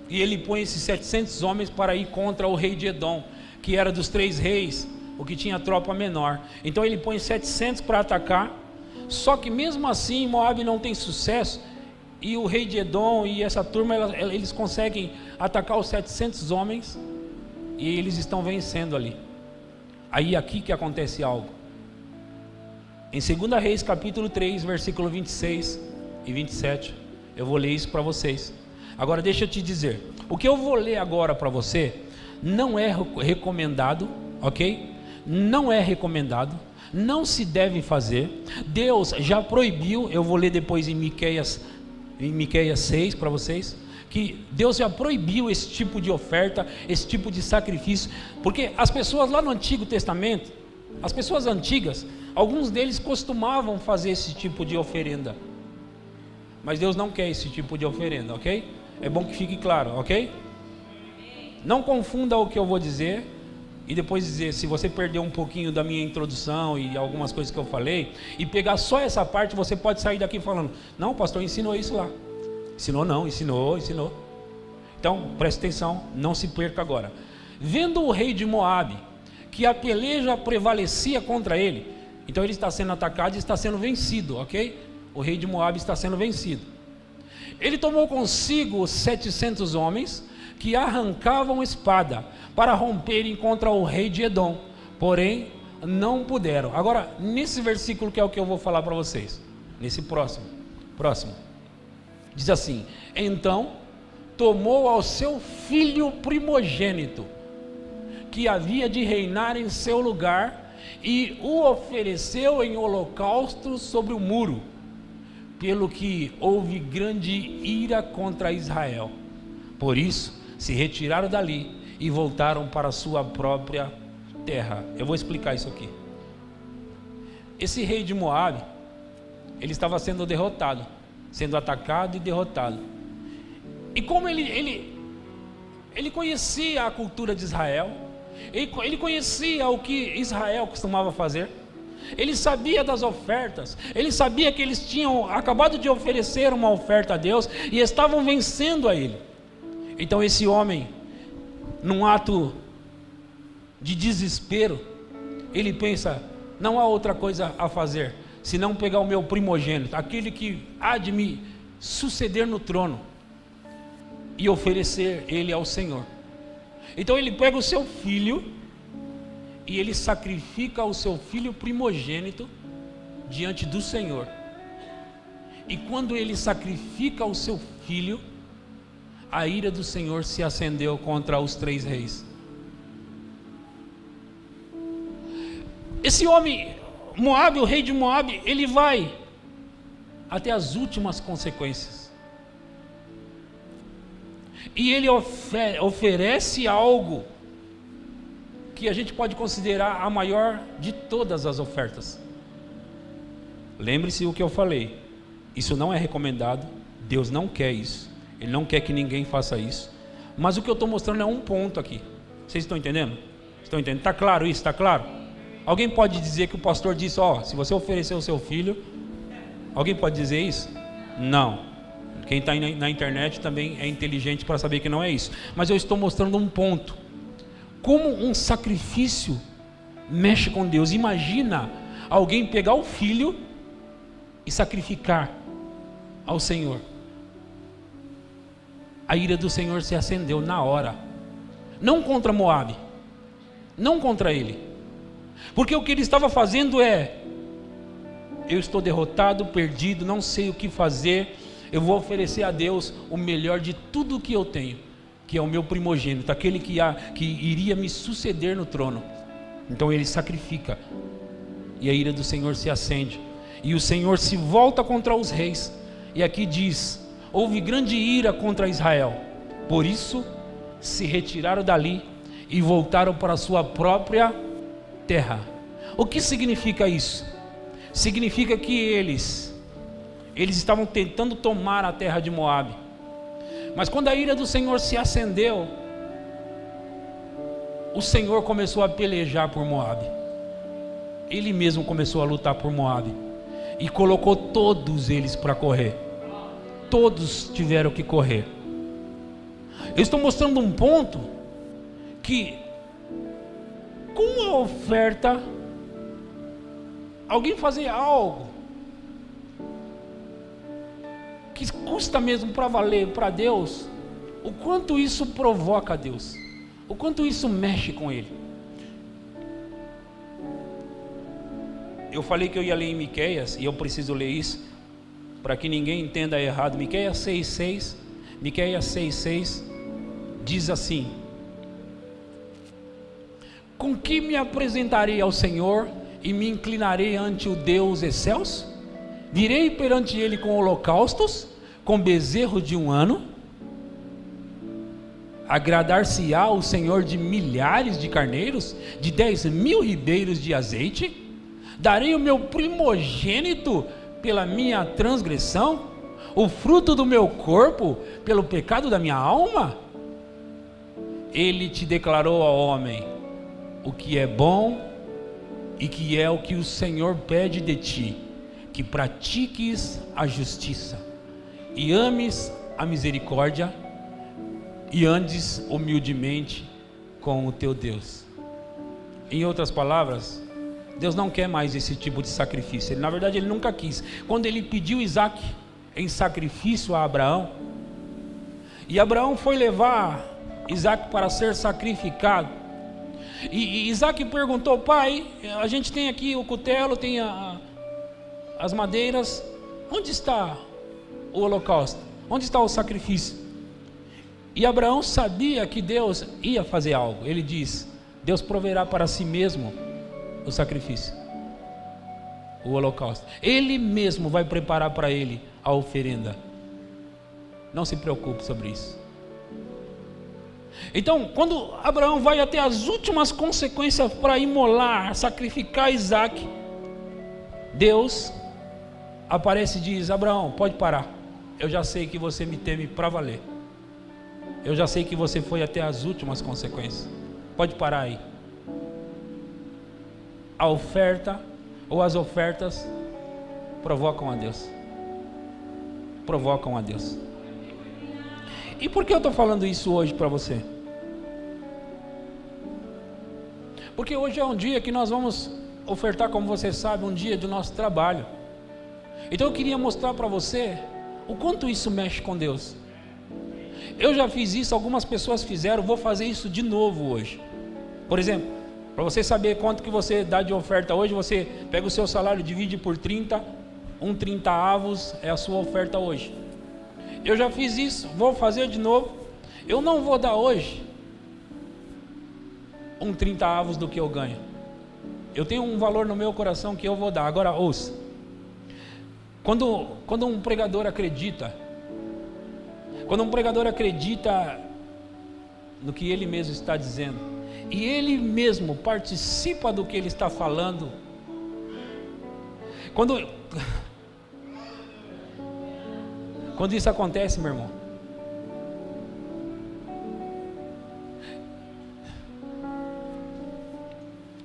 e ele põe esses 700 homens para ir contra o rei de Edom, que era dos 3 reis, o que tinha tropa menor. Então ele põe 700 para atacar, só que mesmo assim Moabe não tem sucesso, e o rei de Edom e essa turma, eles conseguem atacar os 700 homens, e eles estão vencendo ali. Aí aqui que acontece algo. Em 2 Reis capítulo 3, versículo 26 e 27, eu vou ler isso para vocês. Agora deixa eu te dizer, o que eu vou ler agora para você não é recomendado, ok? Não é recomendado, não se deve fazer. Deus já proibiu, eu vou ler depois em Miqueias 6 para vocês, que Deus já proibiu esse tipo de oferta, esse tipo de sacrifício, porque as pessoas lá no Antigo Testamento, as pessoas antigas, alguns deles costumavam fazer esse tipo de oferenda, mas Deus não quer esse tipo de oferenda, ok? É bom que fique claro, ok? Não confunda o que eu vou dizer e depois dizer, se você perdeu um pouquinho da minha introdução e algumas coisas que eu falei, e pegar só essa parte, você pode sair daqui falando, não, o pastor ensinou isso lá. Ensinou não, ensinou. Então, preste atenção, não se perca agora. Vendo o rei de Moabe, que a peleja prevalecia contra ele, então ele está sendo atacado e está sendo vencido, ok? O rei de Moabe está sendo vencido. Ele tomou consigo 700 homens, que arrancavam espada, para romperem contra o rei de Edom, porém, não puderam. Agora, nesse versículo que é o que eu vou falar para vocês, nesse próximo, diz assim, então, tomou ao seu filho primogênito, que havia de reinar em seu lugar, e o ofereceu em holocausto sobre o muro, pelo que houve grande ira contra Israel. Por isso, se retiraram dali e voltaram para a sua própria terra. Eu vou explicar isso aqui. Esse rei de Moabe, ele estava sendo derrotado, sendo atacado e derrotado. E como ele conhecia a cultura de Israel, ele conhecia o que Israel costumava fazer, ele sabia das ofertas, ele sabia que eles tinham acabado de oferecer uma oferta a Deus e estavam vencendo a ele. Então esse homem, num ato de desespero, ele pensa, não há outra coisa a fazer, senão pegar o meu primogênito, aquele que há de me suceder no trono, e oferecer ele ao Senhor. Então ele pega o seu filho, e ele sacrifica o seu filho primogênito, diante do Senhor. E quando ele sacrifica o seu filho, a ira do Senhor se acendeu contra os 3 reis. Esse homem, Moabe, o rei de Moabe, ele vai até as últimas consequências. E ele oferece algo que a gente pode considerar a maior de todas as ofertas. Lembre-se o que eu falei, isso não é recomendado, Deus não quer isso, Ele não quer que ninguém faça isso, mas o que eu estou mostrando é um ponto aqui. Vocês estão entendendo? Estão entendendo? Está claro isso? Está claro? Alguém pode dizer que o pastor disse, se você oferecer o seu filho, alguém pode dizer isso? Não. Quem está na internet também é inteligente para saber que não é isso, mas eu estou mostrando um ponto. Como um sacrifício mexe com Deus. Imagina alguém pegar o filho e sacrificar ao Senhor. A ira do Senhor se acendeu na hora. Não contra Moabe, não contra ele, porque o que ele estava fazendo eu estou derrotado, perdido, não sei o que fazer, eu vou oferecer a Deus o melhor de tudo que eu tenho, que é o meu primogênito, aquele que iria me suceder no trono. Então ele sacrifica, e a ira do Senhor se acende, e o Senhor se volta contra os reis, E aqui diz: houve grande ira contra Israel, por isso se retiraram dali e voltaram para a sua própria terra. O que significa isso? Significa que eles estavam tentando tomar a terra de Moabe, mas quando a ira do Senhor se acendeu, o Senhor começou a pelejar por Moabe. Ele mesmo começou a lutar por Moabe e colocou todos eles para correr. Todos tiveram que correr. Eu estou mostrando um ponto que, com a oferta, alguém fazer algo que custa mesmo para valer para Deus, o quanto isso provoca a Deus, o quanto isso mexe com Ele. Eu falei que eu ia ler em Miqueias, e eu preciso ler isso para que ninguém entenda errado. Miqueias 6,6 diz assim: com que me apresentarei ao Senhor e me inclinarei ante o Deus excelso? Virei perante Ele com holocaustos, com bezerro de 1 ano? Agradar-se-á o Senhor de milhares de carneiros, de 10.000 ribeiros de azeite? Darei o meu primogênito pela minha transgressão, o fruto do meu corpo pelo pecado da minha alma? Ele te declarou, ó homem, o que é bom e que é o que o Senhor pede de ti, que pratiques a justiça e ames a misericórdia e andes humildemente com o teu Deus. Em outras palavras, Deus não quer mais esse tipo de sacrifício. Na verdade, Ele nunca quis. Quando Ele pediu Isaac em sacrifício a Abraão, e Abraão foi levar Isaac para ser sacrificado, e Isaac perguntou: pai, a gente tem aqui o cutelo, tem as madeiras, onde está o holocausto? Onde está o sacrifício? E Abraão sabia que Deus ia fazer algo. Ele diz: Deus proverá para si mesmo o sacrifício, o holocausto. Ele mesmo vai preparar para ele a oferenda. Não se preocupe sobre isso. Então, quando Abraão vai até as últimas consequências para imolar, sacrificar Isaac, Deus aparece e diz: Abraão, pode parar. Eu já sei que você me teme para valer. Eu já sei que você foi até as últimas consequências. Pode parar aí. A oferta ou as ofertas provocam a Deus. Provocam a Deus. E por que eu estou falando isso hoje para você? Porque hoje é um dia que nós vamos ofertar, como você sabe, um dia do nosso trabalho. Então eu queria mostrar para você o quanto isso mexe com Deus. Eu já fiz isso, algumas pessoas fizeram, vou fazer isso de novo hoje. Por exemplo, para você saber quanto que você dá de oferta hoje, você pega o seu salário, divide por 30, 30 avos é a sua oferta hoje. Eu já fiz isso, vou fazer de novo. Eu não vou dar hoje 30 avos do que eu ganho. Eu tenho um valor no meu coração que eu vou dar. Agora ouça, quando um pregador acredita no que ele mesmo está dizendo, e ele mesmo participa do que ele está falando, quando isso acontece, meu irmão,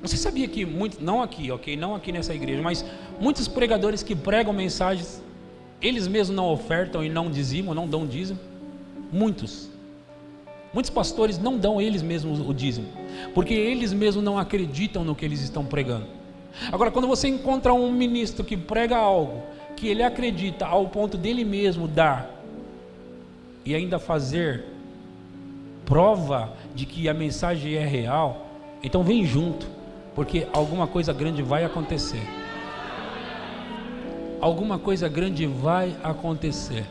você sabia que não aqui, ok? Não aqui nessa igreja, mas muitos pregadores que pregam mensagens, eles mesmos não ofertam e não dizimam, não dão dízimo. Muitos pastores não dão eles mesmos o dízimo, porque eles mesmos não acreditam no que eles estão pregando. Agora, quando você encontra um ministro que prega algo que ele acredita ao ponto dele mesmo dar e ainda fazer prova de que a mensagem é real, então vem junto, porque alguma coisa grande vai acontecer. Alguma coisa grande vai acontecer.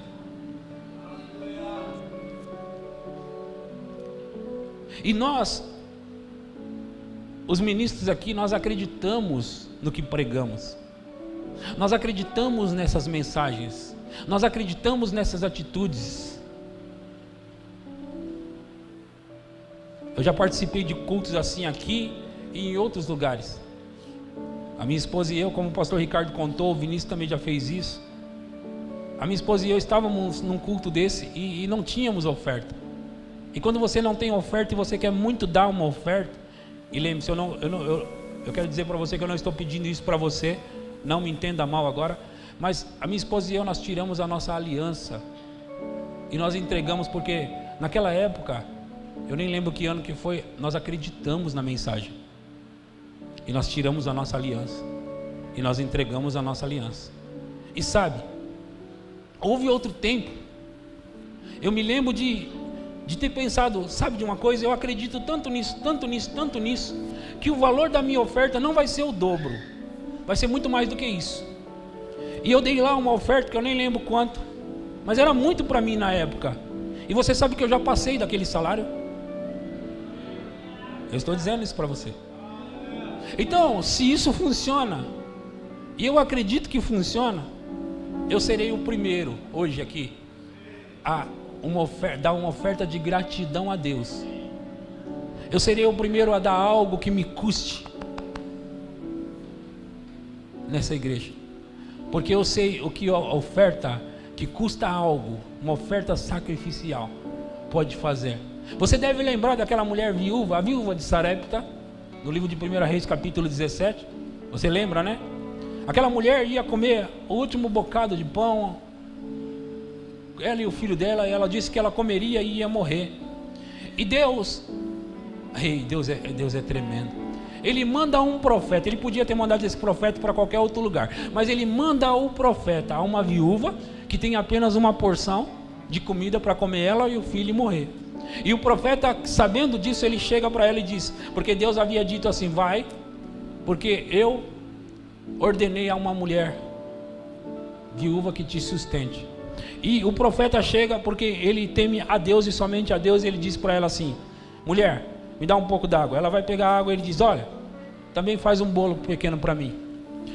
E nós, os ministros aqui, nós acreditamos no que pregamos. Nós acreditamos nessas mensagens. Nós acreditamos nessas atitudes. Eu já participei de cultos assim aqui e em outros lugares. A minha esposa e eu, como o pastor Ricardo contou, o Vinícius também já fez isso. A minha esposa e eu estávamos num culto desse e não tínhamos oferta. E quando você não tem oferta e você quer muito dar uma oferta, e lembre-se, eu quero dizer para você que eu não estou pedindo isso para você, não me entenda mal agora, mas a minha esposa e eu, nós tiramos a nossa aliança e nós entregamos, porque naquela época, eu nem lembro que ano que foi, nós acreditamos na mensagem e nós tiramos a nossa aliança e nós entregamos a nossa aliança. E sabe, houve outro tempo, eu me lembro de ter pensado, sabe de uma coisa, eu acredito tanto nisso, que o valor da minha oferta não vai ser o dobro, vai ser muito mais do que isso. E eu dei lá uma oferta que eu nem lembro quanto, mas era muito para mim na época. E você sabe que eu já passei daquele salário? Eu estou dizendo isso para você. Então, se isso funciona, e eu acredito que funciona, eu serei o primeiro hoje aqui a dar uma oferta de gratidão a Deus. Eu serei o primeiro a dar algo que me custe nessa igreja, porque eu sei o que a oferta que custa algo, uma oferta sacrificial, pode fazer. Você deve lembrar daquela mulher viúva, a viúva de Sarepta, no livro de 1 Reis capítulo 17, você lembra, né? Aquela mulher ia comer o último bocado de pão, ela e o filho dela, e ela disse que ela comeria e ia morrer. E Deus é tremendo. Ele manda um profeta, ele podia ter mandado esse profeta para qualquer outro lugar, mas ele manda o profeta a uma viúva que tem apenas uma porção de comida para comer ela e o filho e morrer. E o profeta, sabendo disso, ele chega para ela e diz, porque Deus havia dito assim, vai, porque eu ordenei a uma mulher viúva que te sustente. E o profeta chega porque ele teme a Deus e somente a Deus, e ele diz para ela assim, mulher, me dá um pouco d'água. Ela vai pegar a água e ele diz, olha, também faz um bolo pequeno para mim.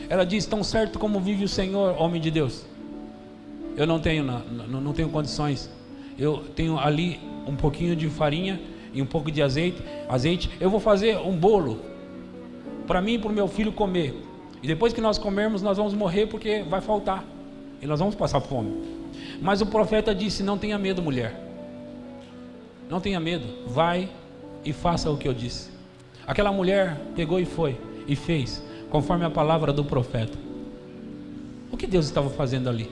Ela diz, tão certo como vive o Senhor, homem de Deus, eu não tenho condições, eu tenho ali um pouquinho de farinha e um pouco de azeite, eu vou fazer um bolo para mim e para o meu filho comer, e depois que nós comermos nós vamos morrer porque vai faltar, e nós vamos passar fome. Mas o profeta disse, não tenha medo, mulher, não tenha medo, vai e faça o que eu disse. Aquela mulher pegou e foi, e fez, conforme a palavra do profeta. O que Deus estava fazendo ali?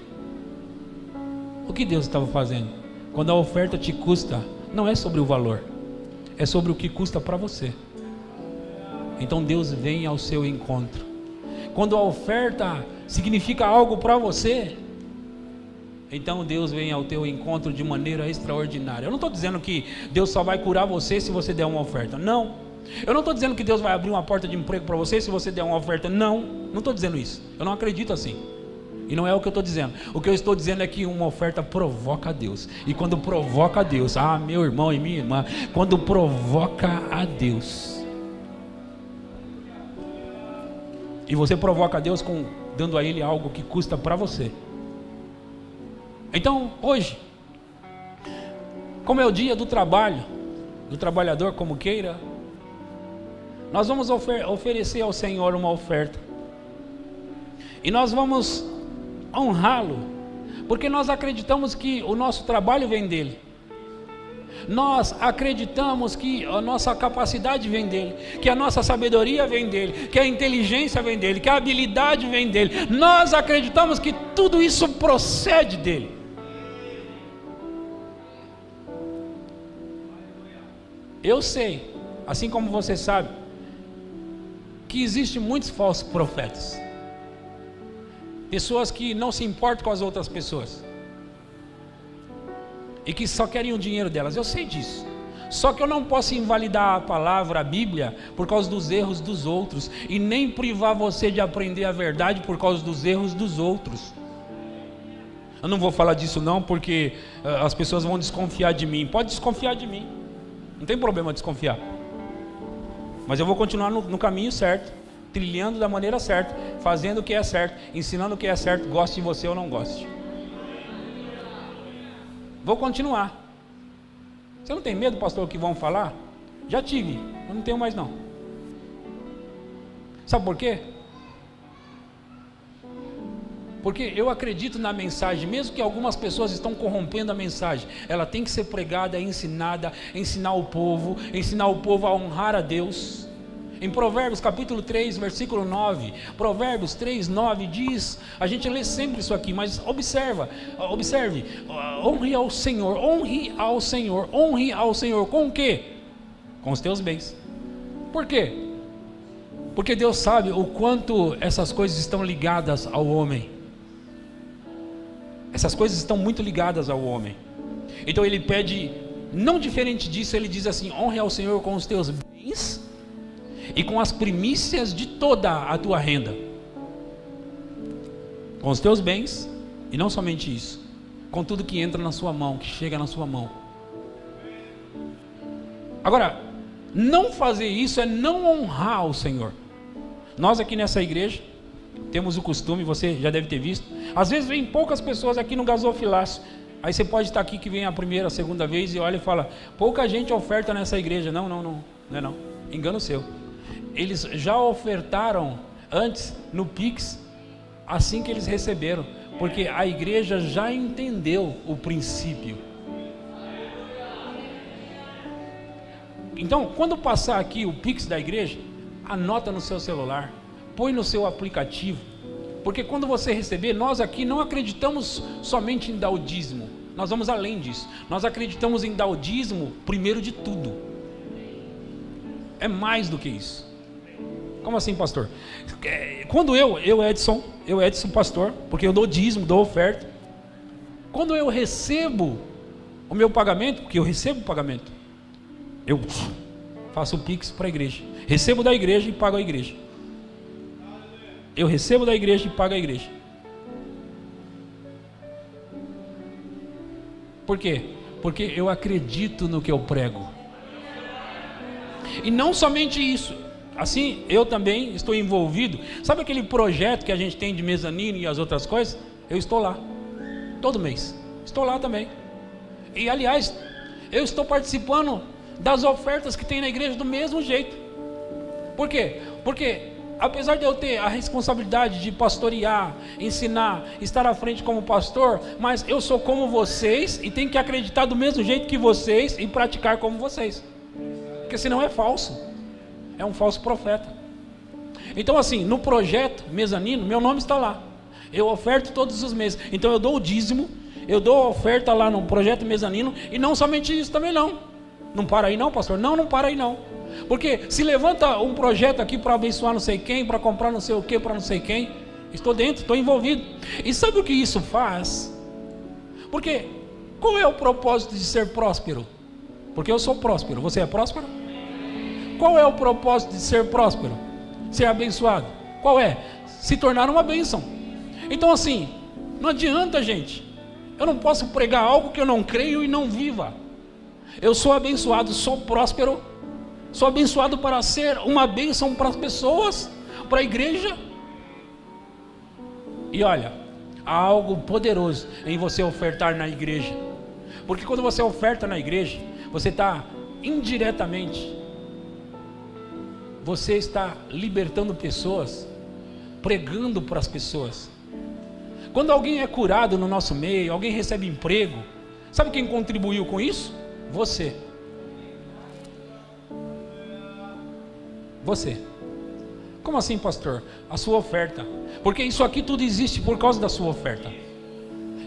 O que Deus estava fazendo? Quando a oferta te custa, não é sobre o valor, é sobre o que custa para você. Então Deus vem ao seu encontro. Quando a oferta significa algo para você, então Deus vem ao teu encontro de maneira extraordinária. Eu não estou dizendo que Deus só vai curar você se você der uma oferta, não. Eu não estou dizendo que Deus vai abrir uma porta de emprego para você se você der uma oferta, não estou dizendo isso, eu não acredito assim. E não é o que eu estou dizendo. O que eu estou dizendo é que uma oferta provoca a Deus. E quando provoca a Deus, meu irmão e minha irmã, quando provoca a Deus, e você provoca a Deus dando a Ele algo que custa para você. Então, hoje, como é o dia do trabalho, do trabalhador como queira, nós vamos oferecer ao Senhor uma oferta. E nós vamos honrá-lo, porque nós acreditamos que o nosso trabalho vem dele. Nós acreditamos que a nossa capacidade vem dele, que a nossa sabedoria vem dele, que a inteligência vem dele, que a habilidade vem dele. Nós acreditamos que tudo isso procede dele. Eu sei, assim como você sabe, que existem muitos falsos profetas, pessoas que não se importam com as outras pessoas e que só querem o dinheiro delas. Eu sei disso. Só que eu não posso invalidar a palavra, a Bíblia, por causa dos erros dos outros, e nem privar você de aprender a verdade por causa dos erros dos outros. Eu não vou falar disso não, porque as pessoas vão desconfiar de mim. Pode desconfiar de mim, não tem problema desconfiar, mas eu vou continuar no caminho certo, trilhando da maneira certa, fazendo o que é certo, ensinando o que é certo, goste de você ou não goste. Vou continuar. Você não tem medo, pastor, que vão falar? Já tive, eu não tenho mais não. Sabe por quê? Porque eu acredito na mensagem, mesmo que algumas pessoas estão corrompendo a mensagem, ela tem que ser pregada, ensinada, ensinar o povo a honrar a Deus. Em Provérbios capítulo 3, versículo 9, Provérbios 3, 9 diz, a gente lê sempre isso aqui, mas observe, honre ao Senhor, honre ao Senhor, honre ao Senhor, com o quê? Com os teus bens. Por quê? Porque Deus sabe o quanto essas coisas estão ligadas ao homem. Essas coisas estão muito ligadas ao homem. Então ele pede, não diferente disso, ele diz assim, honre ao Senhor com os teus bens e com as primícias de toda a tua renda. Com os teus bens, e não somente isso, com tudo que entra na sua mão, que chega na sua mão. Agora, não fazer isso é não honrar o Senhor. Nós aqui nessa igreja temos o costume, você já deve ter visto, às vezes vem poucas pessoas aqui no gasofilácio. Aí você pode estar aqui que vem a primeira, a segunda vez e olha e fala, pouca gente oferta nessa igreja. Não é não, engano seu. Eles já ofertaram antes no Pix, assim que eles receberam, porque a igreja já entendeu o princípio. Então, quando passar aqui o Pix da igreja, anota no seu celular, põe no seu aplicativo, porque quando você receber, nós aqui não acreditamos somente em dar o dízimo, nós vamos além disso, nós acreditamos em dar o dízimo primeiro de tudo, é mais do que isso. Como assim, pastor? Quando eu Edson pastor, porque eu dou dízimo, dou oferta, quando eu recebo o meu pagamento, porque eu recebo o pagamento, eu faço o Pix para a igreja, recebo da igreja e pago a igreja. Eu recebo da igreja e pago a igreja. Por quê? Porque eu acredito no que eu prego. E não somente isso, assim eu também estou envolvido. Sabe aquele projeto que a gente tem de mezanino e as outras coisas? Eu estou lá, todo mês, estou lá também. E aliás, eu estou participando das ofertas que tem na igreja do mesmo jeito. Por quê? Porque apesar de eu ter a responsabilidade de pastorear, ensinar, estar à frente como pastor, mas eu sou como vocês e tenho que acreditar do mesmo jeito que vocês e praticar como vocês, porque senão é falso, é um falso profeta. Então assim, no projeto mezanino, meu nome está lá, eu oferto todos os meses, então eu dou o dízimo, eu dou a oferta lá no projeto mezanino, e não somente isso também não para aí não, pastor, não para aí não. Porque se levanta um projeto aqui para abençoar não sei quem, para comprar não sei o que, para não sei quem, estou dentro, estou envolvido. E sabe o que isso faz? Porque qual é o propósito de ser próspero? Porque eu sou próspero, você é próspero? Qual é o propósito de ser próspero? Ser abençoado? Qual é? Se tornar uma bênção. Então assim, não adianta, gente, eu não posso pregar algo que eu não creio e não viva. Eu sou abençoado, sou próspero, sou abençoado para ser uma bênção para as pessoas, para a igreja. E olha, há algo poderoso em você ofertar na igreja, porque quando você oferta na igreja, você está indiretamente, você está libertando pessoas, pregando para as pessoas. Quando alguém é curado no nosso meio, alguém recebe emprego, sabe quem contribuiu com isso? Você. Como assim, pastor? A sua oferta. Porque isso aqui tudo existe por causa da sua oferta.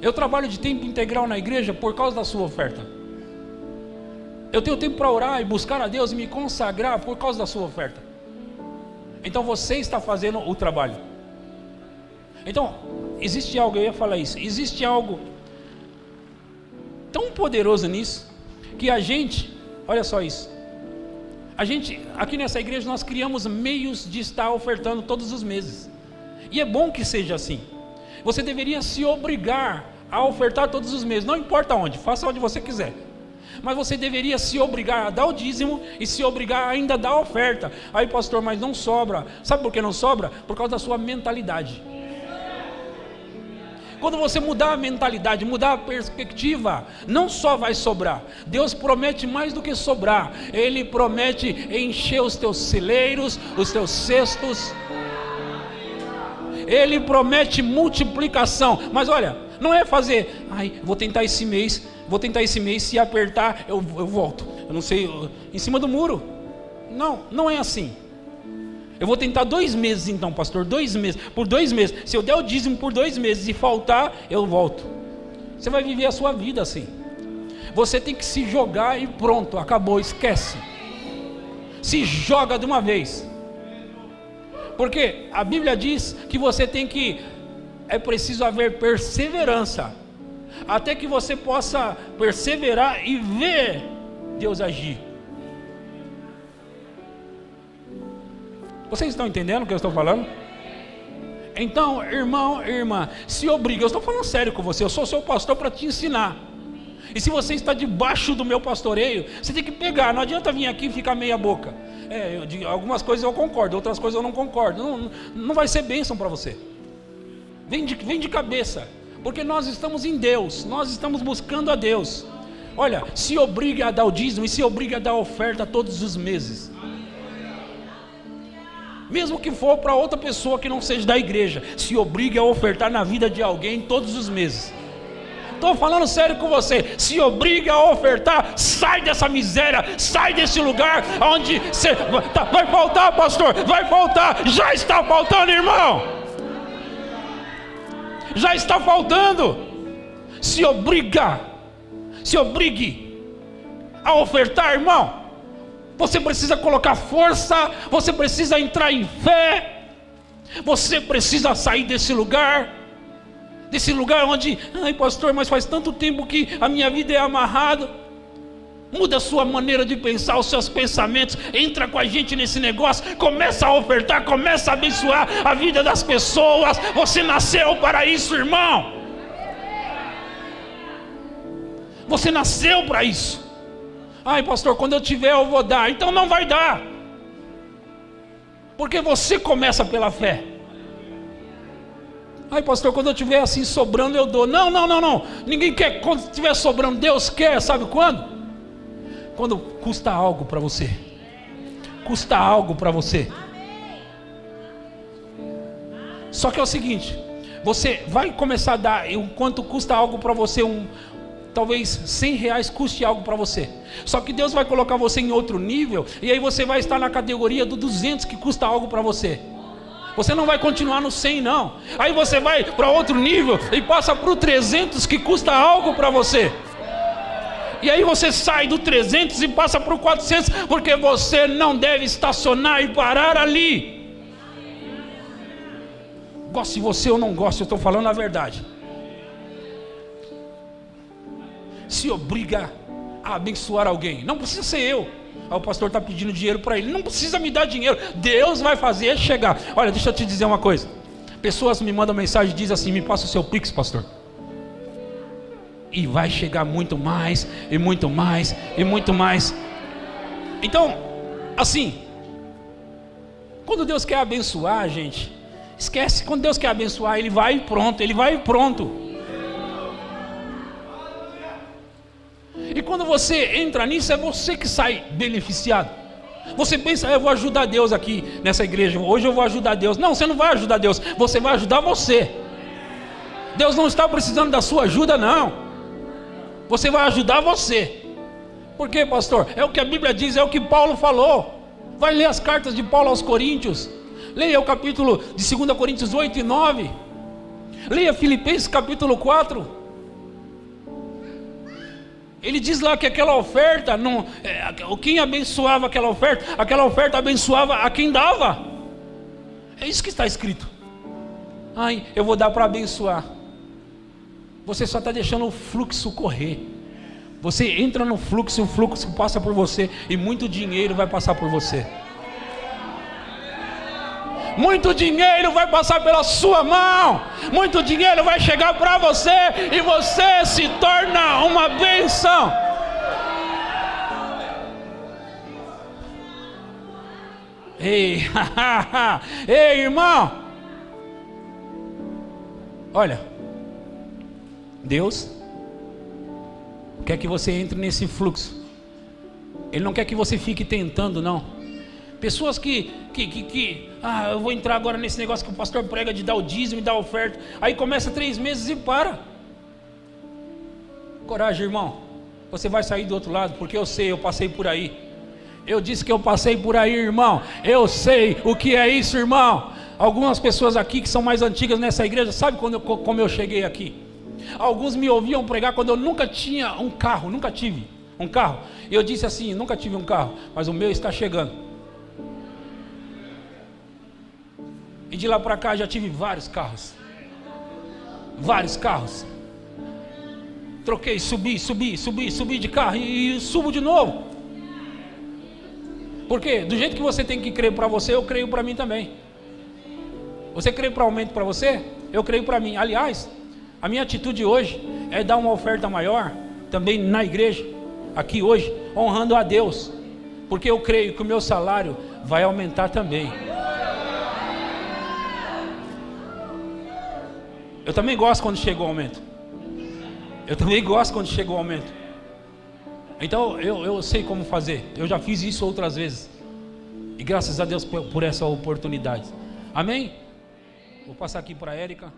Eu trabalho de tempo integral na igreja por causa da sua oferta. Eu tenho tempo para orar e buscar a Deus e me consagrar por causa da sua oferta. Então você está fazendo o trabalho. Então, existe algo, eu ia falar isso, existe algo tão poderoso nisso, que a gente, olha só isso, a gente, aqui nessa igreja, nós criamos meios de estar ofertando todos os meses, e é bom que seja assim. Você deveria se obrigar a ofertar todos os meses, não importa onde, faça onde você quiser, mas você deveria se obrigar a dar o dízimo, e se obrigar ainda a dar a oferta. Aí pastor, mas não sobra. Sabe por que não sobra? Por causa da sua mentalidade. Quando você mudar a mentalidade, mudar a perspectiva, não só vai sobrar. Deus promete mais do que sobrar. Ele promete encher os teus celeiros, os teus cestos. Ele promete multiplicação. Mas olha, não é fazer, vou tentar esse mês, se apertar, eu volto. Eu não sei, em cima do muro. Não é assim. Eu vou tentar 2 meses então, pastor, 2 meses, por 2 meses. Se eu der o dízimo por 2 meses e faltar, eu volto. Você vai viver a sua vida assim. Você tem que se jogar e pronto, acabou, esquece. Se joga de uma vez. Porque a Bíblia diz que você tem que, é preciso haver perseverança, até que você possa perseverar e ver Deus agir. Vocês estão entendendo o que eu estou falando? Então, irmão, irmã, se obriga. Eu estou falando sério com você. Eu sou seu pastor para te ensinar. E se você está debaixo do meu pastoreio, você tem que pegar. Não adianta vir aqui e ficar meia boca. Algumas coisas eu concordo, outras coisas eu não concordo. Não vai ser bênção para você. Vem de cabeça. Porque nós estamos em Deus. Nós estamos buscando a Deus. Olha, se obriga a dar o dízimo e se obriga a dar a oferta todos os meses. Mesmo que for para outra pessoa que não seja da igreja, se obrigue a ofertar na vida de alguém todos os meses. Estou falando sério com você. Se obrigue a ofertar. Sai dessa miséria, sai desse lugar onde você vai faltar, pastor, vai faltar. Já está faltando, irmão. Já está faltando. Se obrigue a ofertar, irmão. Você precisa colocar força, você precisa entrar em fé, você precisa sair desse lugar onde, pastor, mas faz tanto tempo que a minha vida é amarrada. Muda a sua maneira de pensar, os seus pensamentos, entra com a gente nesse negócio, começa a ofertar, começa a abençoar a vida das pessoas. Você nasceu para isso, irmão. Você nasceu para isso. Pastor, quando eu tiver eu vou dar. Então não vai dar. Porque você começa pela fé. Pastor, quando eu tiver assim sobrando eu dou. Não. Ninguém quer quando estiver sobrando. Deus quer, sabe quando? Quando custa algo para você. Custa algo para você. Só que é o seguinte, você vai começar a dar, enquanto custa algo para você, talvez R$100 custe algo para você. Só que Deus vai colocar você em outro nível, e aí você vai estar na categoria do 200 que custa algo para você. Você não vai continuar no 100 não. Aí você vai para outro nível e passa para o 300 que custa algo para você. E aí você sai do 300 e passa para o 400, porque você não deve estacionar e parar ali. Goste você ou não goste, eu estou falando a verdade. Se obriga a abençoar alguém. Não precisa ser eu. O pastor está pedindo dinheiro para ele. Não precisa me dar dinheiro. Deus vai fazer chegar. Olha, deixa eu te dizer uma coisa. Pessoas me mandam mensagem e dizem assim: me passa o seu Pix, pastor. E vai chegar muito mais, e muito mais, e muito mais. Então, assim, quando Deus quer abençoar, gente, esquece. Quando Deus quer abençoar, Ele vai e pronto. Ele vai e pronto. E quando você entra nisso, é você que sai beneficiado. Você pensa: eu vou ajudar Deus aqui nessa igreja, hoje eu vou ajudar Deus. Não, você não vai ajudar Deus, você vai ajudar você. Deus não está precisando da sua ajuda, não. Você vai ajudar você. Por quê, pastor? É o que a Bíblia diz, é o que Paulo falou. Vai ler as cartas de Paulo aos Coríntios. Leia o capítulo de 2 Coríntios 8 e 9. Leia Filipenses capítulo 4. Ele diz lá que aquela oferta, quem abençoava aquela oferta abençoava a quem dava. É isso que está escrito. Eu vou dar para abençoar. Você só está deixando o fluxo correr. Você entra no fluxo e o fluxo passa por você. E muito dinheiro vai passar por você. Muito dinheiro vai passar pela sua mão. Muito dinheiro vai chegar para você. E você se torna uma bênção. Ei, ei, irmão. Olha, Deus quer que você entre nesse fluxo. Ele não quer que você fique tentando, não. Pessoas que eu vou entrar agora nesse negócio que o pastor prega de dar o dízimo e dar a oferta. Aí começa 3 meses e para. Coragem, irmão. Você vai sair do outro lado, porque eu sei, eu passei por aí. Eu disse que eu passei por aí, irmão. Eu sei o que é isso, irmão. Algumas pessoas aqui que são mais antigas nessa igreja, sabe como eu cheguei aqui? Alguns me ouviam pregar quando eu nunca tinha um carro, nunca tive um carro. E eu disse assim, nunca tive um carro, mas o meu está chegando. E de lá para cá já tive vários carros. Vários carros. Troquei, subi de carro e subo de novo. Porque do jeito que você tem que crer para você, eu creio para mim também. Você crê para aumento para você? Eu creio para mim. Aliás, a minha atitude hoje é dar uma oferta maior, também na igreja, aqui hoje, honrando a Deus. Porque eu creio que o meu salário vai aumentar também. Eu também gosto quando chega o aumento. Eu também gosto quando chega o aumento. Então eu sei como fazer. Eu já fiz isso outras vezes. E graças a Deus por essa oportunidade. Amém? Vou passar aqui para a Érica.